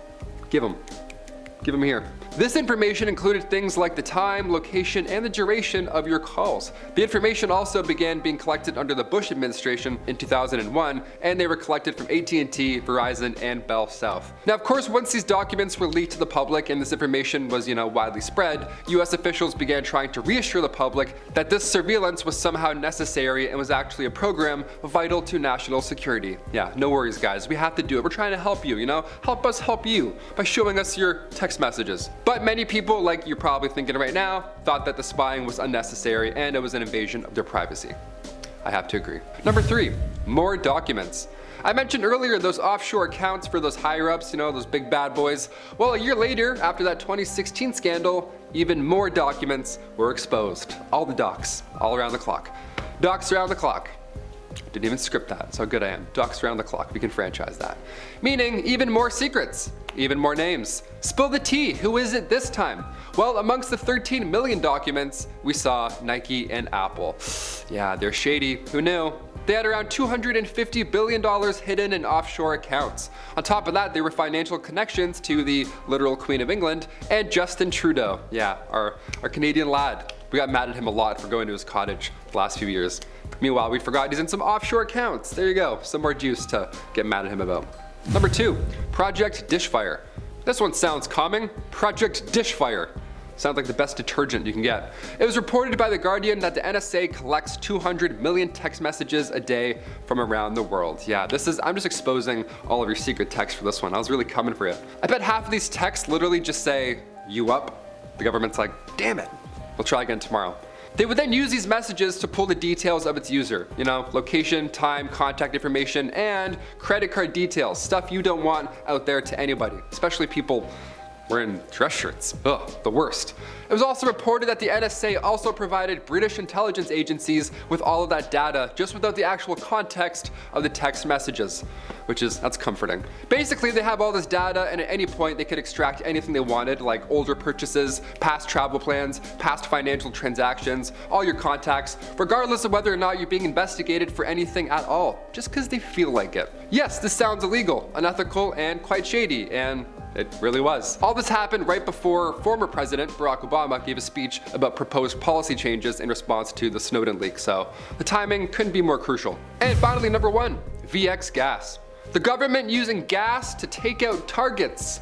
Speaker 3: give them here. This information included things like the time, location, and the duration of your calls. The information also began being collected under the Bush administration in 2001, and they were collected from AT&T, Verizon, and Bell South. Now, of course, once these documents were leaked to the public and this information was, widely spread, US officials began trying to reassure the public that this surveillance was somehow necessary and was actually a program vital to national security. Yeah, no worries, guys. We have to do it. We're trying to help you, Help us help you by showing us your text messages. But many people, like you're probably thinking right now, thought that the spying was unnecessary and it was an invasion of their privacy. I have to agree. Number 3, more documents. I mentioned earlier those offshore accounts for those higher-ups, those big bad boys. Well, a year later, after that 2016 scandal, even more documents were exposed. All the docs, all around the clock. Docs around the clock. Didn't even script that, that's how good I am. Docs around the clock, we can franchise that. Meaning, even more secrets, even more names. Spill the tea, who is it this time? Well, amongst the 13 million documents, we saw Nike and Apple. Yeah, they're shady, who knew? They had around $250 billion hidden in offshore accounts. On top of that, there were financial connections to the literal Queen of England and Justin Trudeau. Yeah, our Canadian lad. We got mad at him a lot for going to his cottage the last few years. Meanwhile, we forgot he's in some offshore accounts. There you go, some more juice to get mad at him about. Number 2, Project Dishfire. This one sounds calming. Project Dishfire. Sounds like the best detergent you can get. It was reported by The Guardian that the NSA collects 200 million text messages a day from around the world. Yeah, I'm just exposing all of your secret texts for this one. I was really coming for you. I bet half of these texts literally just say, "You up?" The government's like, damn it, we'll try again tomorrow. They would then use these messages to pull the details of its user. Location, time, contact information, and credit card details. Stuff you don't want out there to anybody, especially people wearing dress shirts. Ugh, the worst. It was also reported that the NSA also provided British intelligence agencies with all of that data, just without the actual context of the text messages, that's comforting. Basically, they have all this data, and at any point they could extract anything they wanted, like older purchases, past travel plans, past financial transactions, all your contacts, regardless of whether or not you're being investigated for anything at all, just because they feel like it. Yes, this sounds illegal, unethical, and quite shady, and it really was. All this happened right before former President Barack Obama gave a speech about proposed policy changes in response to the Snowden leak, so the timing couldn't be more crucial. And finally, number 1, VX gas. The government using gas to take out targets.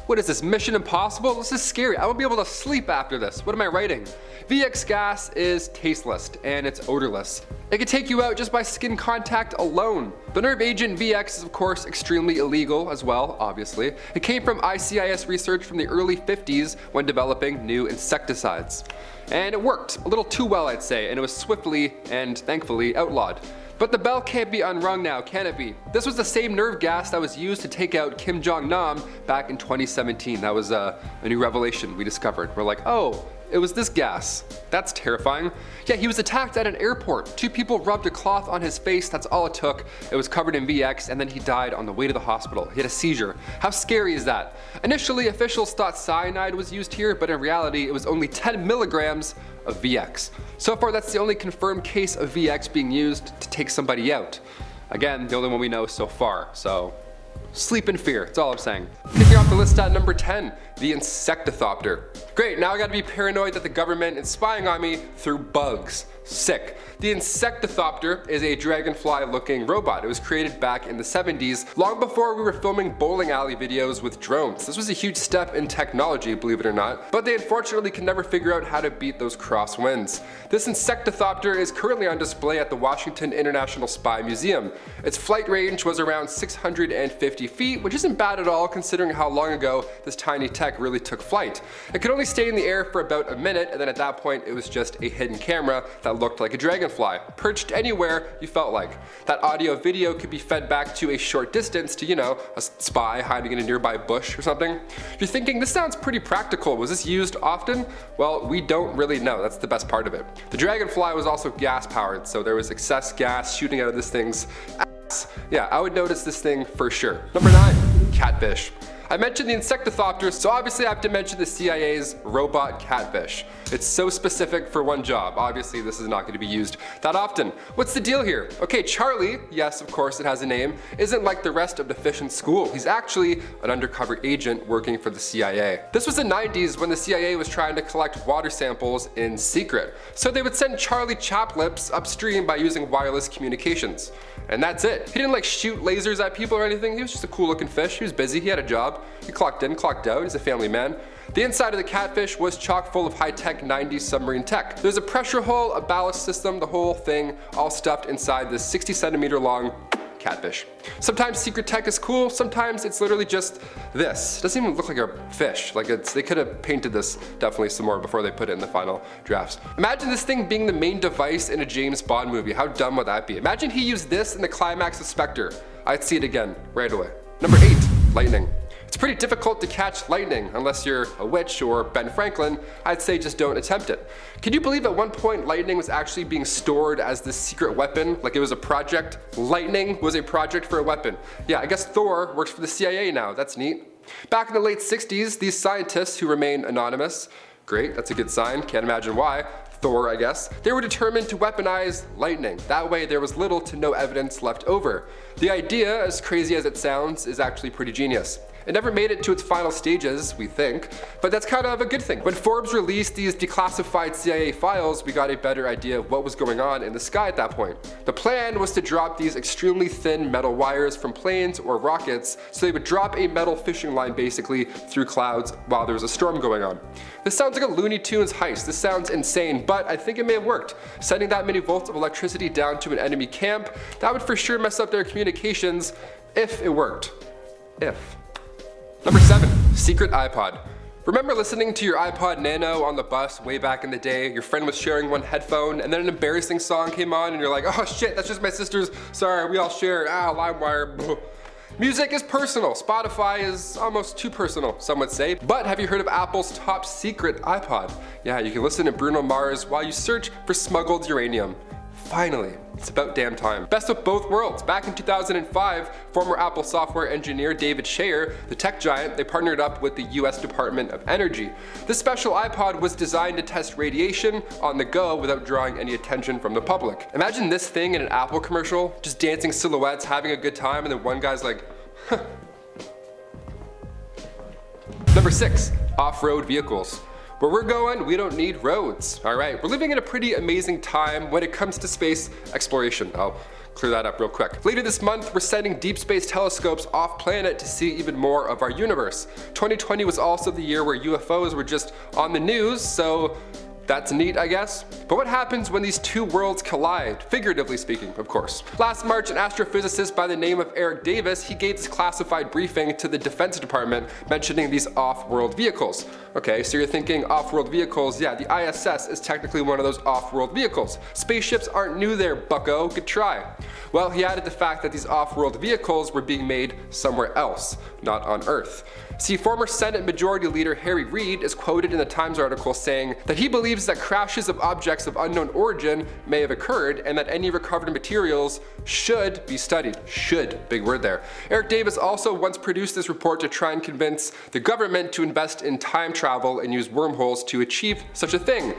Speaker 3: What is this, Mission Impossible? This is scary. I won't be able to sleep after this. What am I writing? VX gas is tasteless and it's odorless. It can take you out just by skin contact alone. The nerve agent VX is of course extremely illegal as well, obviously. It came from ICIS research from the early 50s when developing new insecticides. And it worked a little too well, I'd say, and it was swiftly and thankfully outlawed. But the bell can't be unrung now, can it be? This was the same nerve gas that was used to take out Kim Jong-nam back in 2017. That was a new revelation we discovered. We're like, oh, it was this gas. That's terrifying. Yeah, he was attacked at an airport. 2 people rubbed a cloth on his face, that's all it took. It was covered in VX, and then he died on the way to the hospital. He had a seizure. How scary is that? Initially, officials thought cyanide was used here, but in reality, it was only 10 milligrams of VX. So far, that's the only confirmed case of VX being used to take somebody out. Again, the only one we know so far, so Sleep in fear, that's all I'm saying. Kicking off the list at number 10, the Insectithopter. Great, now I gotta be paranoid that the government is spying on me through bugs. Sick. The Insectithopter is a dragonfly-looking robot. It was created back in the 70s, long before we were filming bowling alley videos with drones. This was a huge step in technology, believe it or not, but they unfortunately can never figure out how to beat those crosswinds. This Insectithopter is currently on display at the Washington International Spy Museum. Its flight range was around 650 feet, which isn't bad at all considering how long ago this tiny tech really took flight. It could only stay in the air for about a minute, and then at that point it was just a hidden camera that looked like a dragonfly, perched anywhere you felt like. That audio video could be fed back to a short distance to, you know, a spy hiding in a nearby bush or something. If you're thinking, this sounds pretty practical, was this used often? Well, we don't really know, that's the best part of it. The dragonfly was also gas powered, so there was excess gas shooting out of this thing's ass. Yeah, I would notice this thing for sure. Number 9, catfish. I mentioned the Insectithopter, so obviously I have to mention the CIA's robot catfish. It's so specific for one job. Obviously this is not going to be used that often. What's the deal here? Okay, Charlie, yes of course it has a name, isn't like the rest of the fish in school. He's actually an undercover agent working for the CIA. This was the 90s when the CIA was trying to collect water samples in secret. So they would send Charlie Chaplips upstream by using wireless communications. And that's it. He didn't like shoot lasers at people or anything. He was just a cool looking fish. He was busy, he had a job. He clocked in, clocked out, he's a family man. The inside of the catfish was chock full of high-tech 90s submarine tech. There's a pressure hull, a ballast system, the whole thing all stuffed inside this 60-centimeter long catfish. Sometimes secret tech is cool, sometimes it's literally just this. It doesn't even look like a fish. Like they could have painted this definitely some more before they put it in the final drafts. Imagine this thing being the main device in a James Bond movie. How dumb would that be? Imagine he used this in the climax of Spectre. I'd see it again right away. Number 8, lightning. It's pretty difficult to catch lightning unless you're a witch or Ben Franklin. I'd say just don't attempt it. Can you believe at one point lightning was actually being stored as this secret weapon? Like it was a project? Lightning was a project for a weapon. Yeah, I guess Thor works for the CIA now. That's neat. Back in the late 60s, these scientists who remain anonymous, great, that's a good sign, can't imagine why, Thor, I guess, they were determined to weaponize lightning. That way there was little to no evidence left over. The idea, as crazy as it sounds, is actually pretty genius. It never made it to its final stages, we think, but that's kind of a good thing. When Forbes released these declassified CIA files, we got a better idea of what was going on in the sky at that point. The plan was to drop these extremely thin metal wires from planes or rockets, so they would drop a metal fishing line basically through clouds while there was a storm going on. This sounds like a Looney Tunes heist. This sounds insane, but I think it may have worked. Sending that many volts of electricity down to an enemy camp, that would for sure mess up their communications if it worked. If. Number 7, secret iPod. Remember listening to your iPod Nano on the bus way back in the day? Your friend was sharing one headphone and then an embarrassing song came on and you're like, oh shit, that's just my sister's, sorry, we all share it, LimeWire. Music is personal. Spotify is almost too personal, some would say. But have you heard of Apple's top secret iPod? Yeah, you can listen to Bruno Mars while you search for smuggled uranium. Finally, it's about damn time. Best of both worlds. Back in 2005, former Apple software engineer David Shayer, the tech giant, they partnered up with the US Department of Energy. This special iPod was designed to test radiation on the go without drawing any attention from the public. Imagine this thing in an Apple commercial, just dancing silhouettes, having a good time, and then one guy's like, huh. Number 6, off-road vehicles. Where we're going, we don't need roads. All right, we're living in a pretty amazing time when it comes to space exploration. I'll clear that up real quick. Later this month, we're sending deep space telescopes off planet to see even more of our universe. 2020 was also the year where UFOs were just on the news, so that's neat, I guess. But what happens when these two worlds collide? Figuratively speaking, of course. Last March, an astrophysicist by the name of Eric Davis, he gave this classified briefing to the Defense Department mentioning these off-world vehicles. Okay, so you're thinking off-world vehicles, yeah, the ISS is technically one of those off-world vehicles. Spaceships aren't new there, bucko, good try. Well, he added the fact that these off-world vehicles were being made somewhere else, not on Earth. See, former Senate Majority Leader Harry Reid is quoted in the Times article saying that he believes that crashes of objects of unknown origin may have occurred and that any recovered materials should be studied. Should, big word there. Eric Davis also once produced this report to try and convince the government to invest in time travel and use wormholes to achieve such a thing.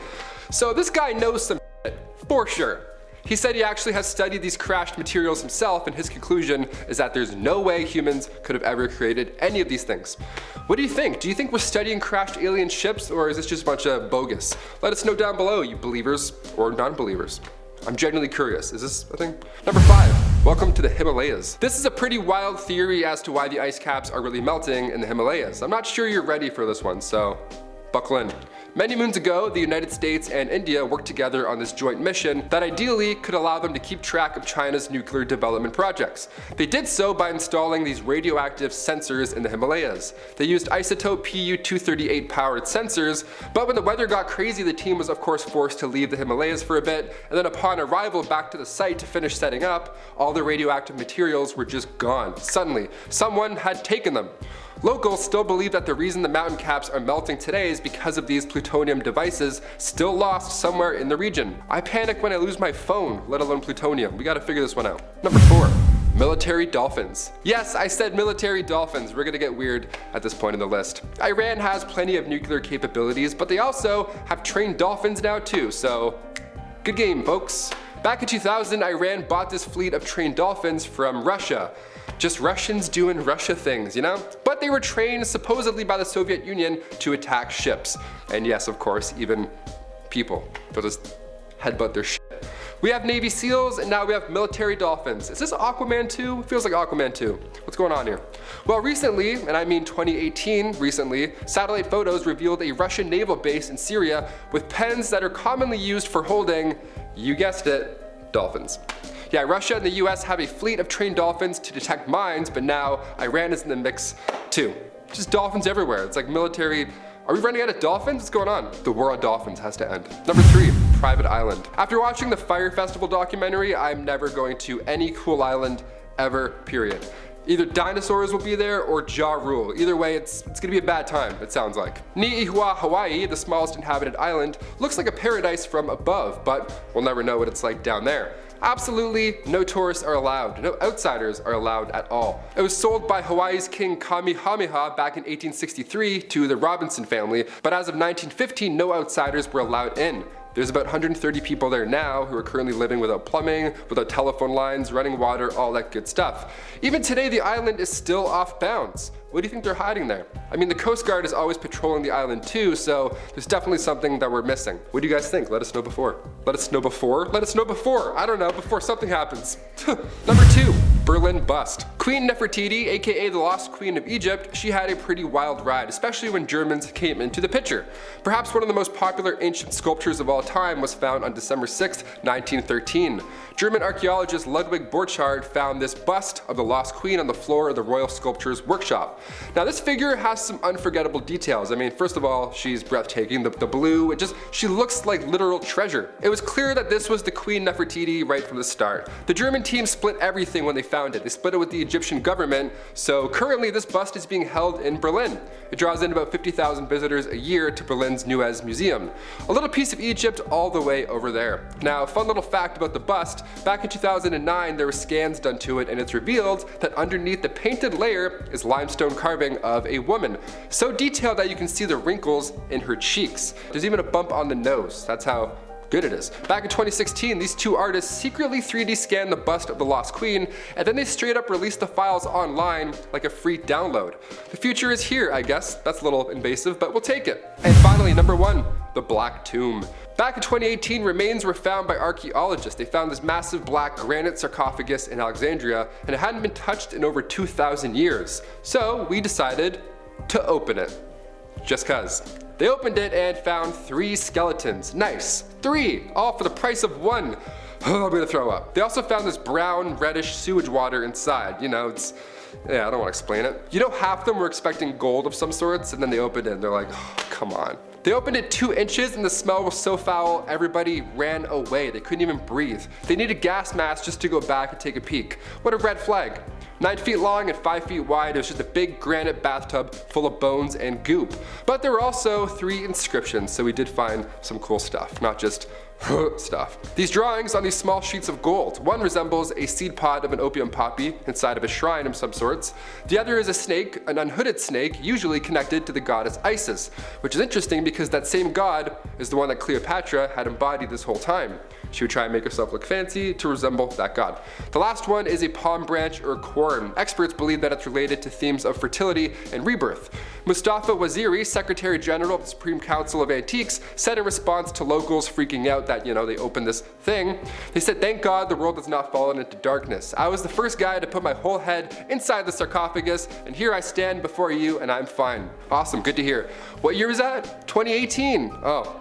Speaker 3: So this guy knows some shit, for sure. He said he actually has studied these crashed materials himself, and his conclusion is that there's no way humans could have ever created any of these things. What do you think? Do you think we're studying crashed alien ships, or is this just a bunch of bogus? Let us know down below, you believers or non-believers. I'm genuinely curious. Is this a thing? Number 5. Welcome to the Himalayas. This is a pretty wild theory as to why the ice caps are really melting in the Himalayas. I'm not sure you're ready for this one, so buckle in. Many moons ago, the United States and India worked together on this joint mission that ideally could allow them to keep track of China's nuclear development projects. They did so by installing these radioactive sensors in the Himalayas. They used isotope Pu-238 powered sensors, but when the weather got crazy, the team was of course forced to leave the Himalayas for a bit, and then upon arrival back to the site to finish setting up, all the radioactive materials were just gone. Suddenly, someone had taken them. Locals still believe that the reason the mountain caps are melting today is because of these plutonium devices still lost somewhere in the region. I panic when I lose my phone, let alone plutonium. We gotta figure this one out. Number 4. Military dolphins. Yes, I said military dolphins. We're gonna get weird at this point in the list. Iran has plenty of nuclear capabilities, but they also have trained dolphins now too, so good game, folks. Back in 2000, Iran bought this fleet of trained dolphins from Russia. Just Russians doing Russia things, you know? But they were trained supposedly by the Soviet Union to attack ships. And yes, of course, even people. They'll just headbutt their shit. We have Navy SEALs, and now we have military dolphins. Is this Aquaman 2? Feels like Aquaman 2. What's going on here? Well, recently, and I mean 2018 recently, satellite photos revealed a Russian naval base in Syria with pens that are commonly used for holding, you guessed it, dolphins. Yeah, Russia and the US have a fleet of trained dolphins to detect mines, but now Iran is in the mix too. Just dolphins everywhere. It's like military. Are we running out of dolphins? What's going on? The war on dolphins has to end. Number 3, private island. After watching the Fire Festival documentary, I'm never going to any cool island ever, period. Either dinosaurs will be there or Ja Rule. Either way, it's gonna be a bad time, it sounds like. Niihau, Hawaii, the smallest inhabited island, looks like a paradise from above, but we'll never know what it's like down there. Absolutely no tourists are allowed, no outsiders are allowed at all. It was sold by Hawaii's King Kamehameha back in 1863 to the Robinson family, but as of 1915, no outsiders were allowed in. There's about 130 people there now who are currently living without plumbing, without telephone lines, running water, all that good stuff. Even today, the island is still off bounds. What do you think they're hiding there? I mean, the Coast Guard is always patrolling the island too, so there's definitely something that we're missing. What do you guys think? Let us know before. Let us know before? Let us know before! I don't know, before something happens. Number 2, Berlin bust. Queen Nefertiti, aka the lost queen of Egypt, she had a pretty wild ride, especially when Germans came into the picture. Perhaps one of the most popular ancient sculptures of all time was found on December 6, 1913. German archaeologist Ludwig Borchardt found this bust of the lost queen on the floor of the Royal Sculptures Workshop. Now this figure has some unforgettable details. I mean, first of all, she's breathtaking. The blue, she looks like literal treasure. It was clear that this was the Queen Nefertiti right from the start. The German team split everything when they found it. They split it with the Egyptian government, so currently this bust is being held in Berlin. It draws in about 50,000 visitors a year to Berlin's Neues Museum. A little piece of Egypt all the way over there. Now, a fun little fact about the bust, back in 2009 there were scans done to it, and it's revealed that underneath the painted layer is limestone carving of a woman, so detailed that you can see the wrinkles in her cheeks. There's even a bump on the nose. That's how good it is. Back in 2016, these two artists secretly 3D scanned the bust of the lost queen, and then they straight up released the files online like a free download. The future is here, I guess. That's a little invasive, but we'll take it. And finally, number 1, the Black Tomb. Back in 2018, remains were found by archaeologists. They found this massive black granite sarcophagus in Alexandria, and it hadn't been touched in over 2,000 years. So we decided to open it. Just cuz. They opened it and found 3 skeletons. Nice. 3, all for the price of 1. Oh, I'm gonna throw up. They also found this brown, reddish sewage water inside. You know, yeah, I don't wanna explain it. You know, half of them were expecting gold of some sorts, and then they opened it and they're like, oh, come on. They opened it 2 inches and the smell was so foul, everybody ran away. They couldn't even breathe. They needed gas masks just to go back and take a peek. What a red flag. 9 feet long and 5 feet wide, it was just a big granite bathtub full of bones and goop. But there were also 3 inscriptions, so we did find some cool stuff, not just stuff. These drawings on these small sheets of gold. One resembles a seed pod of an opium poppy inside of a shrine of some sorts. The other is a snake, an unhooded snake, usually connected to the goddess Isis, which is interesting because that same god is the one that Cleopatra had embodied this whole time. She would try and make herself look fancy to resemble that god. The last one is a palm branch or corn. Experts believe that it's related to themes of fertility and rebirth. Mustafa Waziri, Secretary General of the Supreme Council of Antiques, said in response to locals freaking out that, they opened this thing, they said, "Thank God the world has not fallen into darkness. I was the first guy to put my whole head inside the sarcophagus, and here I stand before you and I'm fine." Awesome, good to hear. What year was that? 2018. Oh.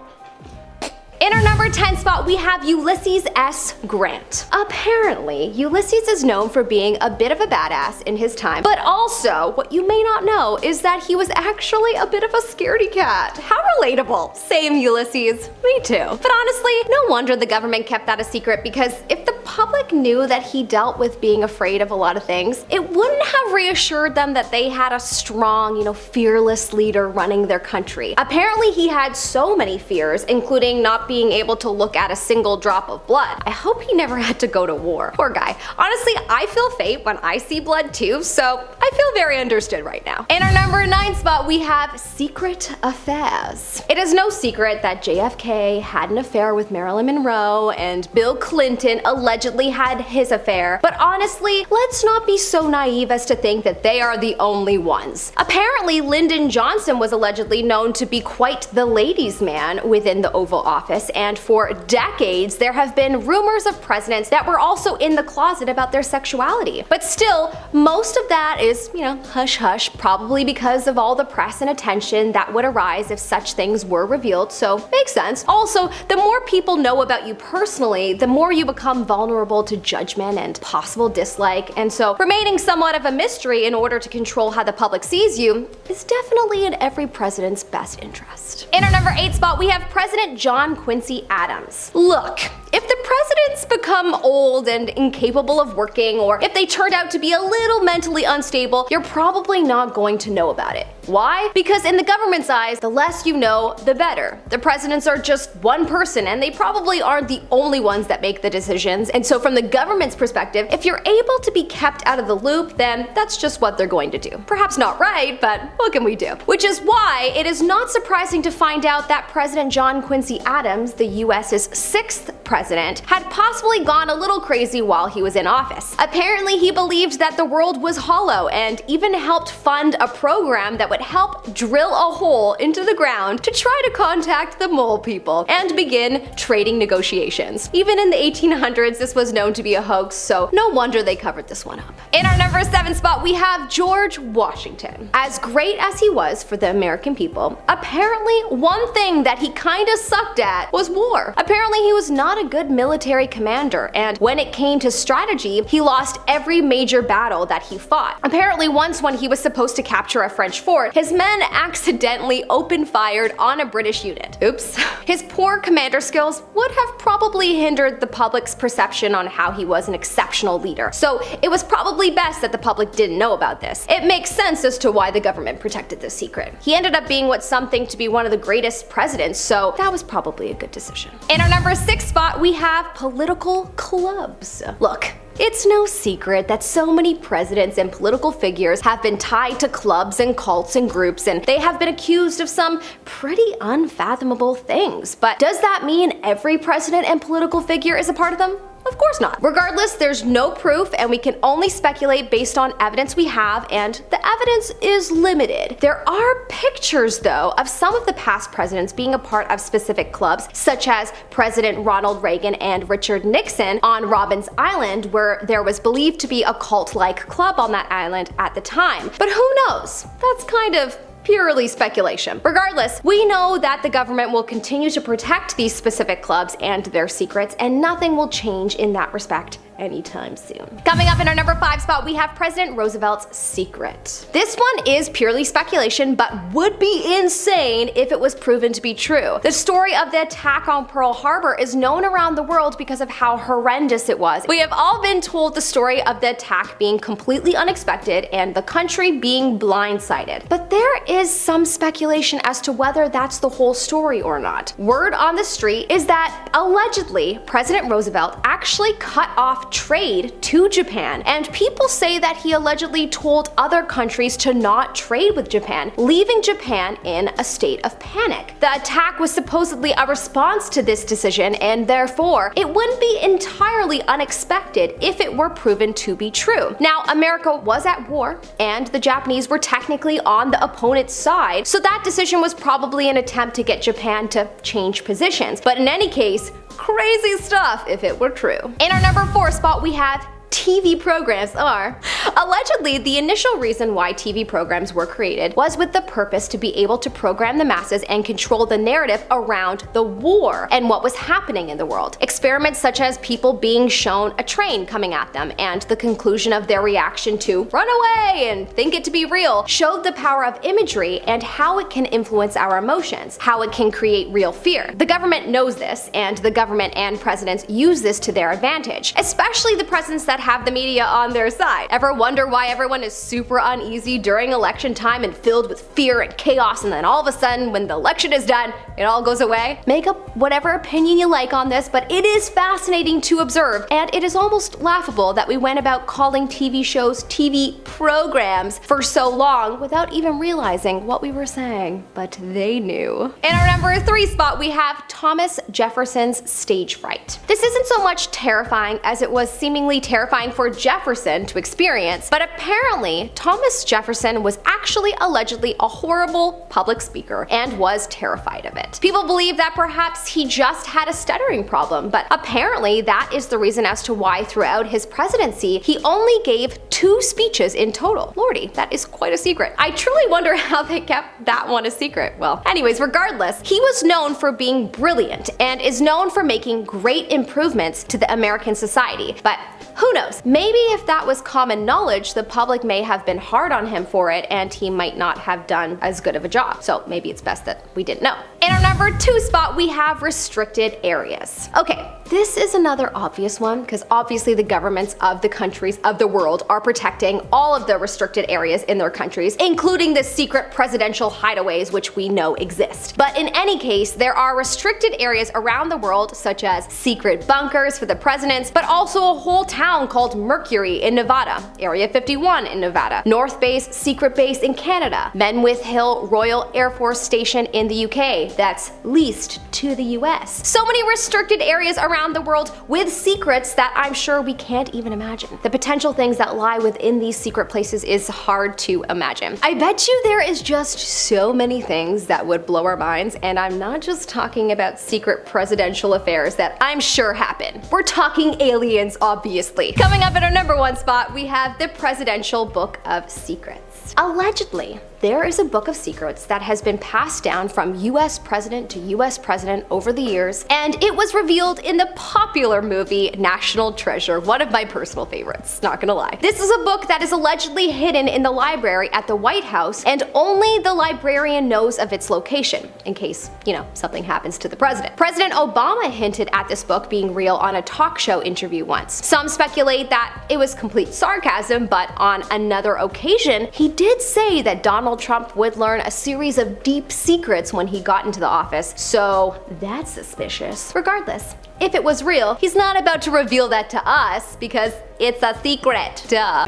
Speaker 4: In our number 10 spot, we have Ulysses S. Grant. Apparently, Ulysses is known for being a bit of a badass in his time, but also, what you may not know is that he was actually a bit of a scaredy cat. How relatable. Same, Ulysses. Me too. But honestly, no wonder the government kept that a secret, because if the public knew that he dealt with being afraid of a lot of things, it wouldn't have reassured them that they had a strong, fearless leader running their country. Apparently, he had so many fears, including not being able to look at a single drop of blood. I hope he never had to go to war. Poor guy. Honestly, I feel fate when I see blood too, so I feel very understood right now. In our number 9 spot, we have secret affairs. It is no secret that JFK had an affair with Marilyn Monroe, and Bill Clinton allegedly had his affair, but honestly, let's not be so naive as to think that they are the only ones. Apparently, Lyndon Johnson was allegedly known to be quite the ladies' man within the Oval Office, and for decades there have been rumors of presidents that were also in the closet about their sexuality. But still, most of that is, hush hush, probably because of all the press and attention that would arise if such things were revealed, so makes sense. Also, the more people know about you personally, the more you become vulnerable to judgment and possible dislike, and so remaining somewhat of a mystery in order to control how the public sees you is definitely in every president's best interest. In our number 8 spot, we have President John Quincy Adams. Look, if the presidents become old and incapable of working, or if they turned out to be a little mentally unstable, you're probably not going to know about it. Why? Because in the government's eyes, the less you know, the better. The presidents are just one person, and they probably aren't the only ones that make the decisions, and so from the government's perspective, if you're able to be kept out of the loop, then that's just what they're going to do. Perhaps not right, but what can we do? Which is why it is not surprising to find out that President John Quincy Adams, the US's 6th president, had possibly gone a little crazy while he was in office. Apparently, he believed that the world was hollow, and even helped fund a program that would help drill a hole into the ground to try to contact the mole people and begin trading negotiations. Even in the 1800s, this was known to be a hoax, so no wonder they covered this one up. In our number 7 spot, we have George Washington. As great as he was for the American people, apparently one thing that he kinda sucked at was war. Apparently he was not a good military commander, and when it came to strategy, he lost every major battle that he fought. Apparently once, when he was supposed to capture a French fort, his men accidentally open-fired on a British unit. Oops. His poor commander skills would have probably hindered the public's perception on how he was an exceptional leader, so it was probably best that the public didn't know about this. It makes sense as to why the government protected this secret. He ended up being what's something to be one of the greatest presidents, so that was probably a good decision. In our number 6 spot, we have political clubs. Look, it's no secret that so many presidents and political figures have been tied to clubs and cults and groups, and they have been accused of some pretty unfathomable things. But does that mean every president and political figure is a part of them? Of course not. Regardless, there's no proof, and we can only speculate based on evidence we have, and the evidence is limited. There are pictures, though, of some of the past presidents being a part of specific clubs, such as President Ronald Reagan and Richard Nixon on Robbins Island, where there was believed to be a cult-like club on that island at the time. But who knows? That's kind of purely speculation. Regardless, we know that the government will continue to protect these specific clubs and their secrets, and nothing will change in that respect anytime soon. Coming up in our number 5 spot, we have President Roosevelt's secret. This one is purely speculation, but would be insane if it was proven to be true. The story of the attack on Pearl Harbor is known around the world because of how horrendous it was. We have all been told the story of the attack being completely unexpected and the country being blindsided. But but there is some speculation as to whether that's the whole story or not. Word on the street is that allegedly President Roosevelt actually cut off trade to Japan, and people say that he allegedly told other countries to not trade with Japan, leaving Japan in a state of panic. The attack was supposedly a response to this decision, and therefore it wouldn't be entirely unexpected if it were proven to be true. Now, America was at war, and the Japanese were technically on the opponent's side, so that decision was probably an attempt to get Japan to change positions. But in any case, crazy stuff if it were true. In our number 4 spot, we have TV programs are. Allegedly, the initial reason why TV programs were created was with the purpose to be able to program the masses and control the narrative around the war and what was happening in the world. Experiments such as people being shown a train coming at them and the conclusion of their reaction to run away and think it to be real showed the power of imagery and how it can influence our emotions, how it can create real fear. The government knows this, and the government and presidents use this to their advantage, especially the presidents that have the media on their side. Ever wonder why everyone is super uneasy during election time and filled with fear and chaos, and then all of a sudden when the election is done, it all goes away? Make up whatever opinion you like on this, but it is fascinating to observe, and it is almost laughable that we went about calling TV shows TV programs for so long without even realizing what we were saying, but they knew. In our number 3 spot, we have Thomas Jefferson's stage fright. This isn't so much terrifying as it was seemingly terrifying for Jefferson to experience, but apparently Thomas Jefferson was actually allegedly a horrible public speaker and was terrified of it. People believe that perhaps he just had a stuttering problem, but apparently that is the reason as to why throughout his presidency he only gave 2 speeches in total. Lordy, that is quite a secret. I truly wonder how they kept that one a secret. Well, anyways, regardless, he was known for being brilliant and is known for making great improvements to the American society, but who knows? Maybe if that was common knowledge, the public may have been hard on him for it and he might not have done as good of a job. So maybe it's best that we didn't know. In our number 2 spot, we have restricted areas. Okay, this is another obvious one because obviously the governments of the countries of the world are protecting all of the restricted areas in their countries, including the secret presidential hideaways which we know exist. But in any case, there are restricted areas around the world such as secret bunkers for the presidents, but also a whole town called Mercury in Nevada, Area 51 in Nevada, North Base Secret Base in Canada, Menwith Hill Royal Air Force Station in the UK that's leased to the US. So many restricted areas around the world with secrets that I'm sure we can't even imagine. The potential things that lie within these secret places is hard to imagine. I bet you there is just so many things that would blow our minds, and I'm not just talking about secret presidential affairs that I'm sure happen. We're talking aliens, obviously. Coming up at our number 1 spot, we have the Presidential Book of Secrets. Allegedly, there is a book of secrets that has been passed down from US president to US president over the years, and it was revealed in the popular movie National Treasure, one of my personal favorites, not gonna lie. This is a book that is allegedly hidden in the library at the White House, and only the librarian knows of its location, in case, something happens to the president. President Obama hinted at this book being real on a talk show interview once. Some speculate that it was complete sarcasm, but on another occasion, he did say that Donald Trump would learn a series of deep secrets when he got into the office, so that's suspicious. Regardless, if it was real, he's not about to reveal that to us because it's a secret. Duh.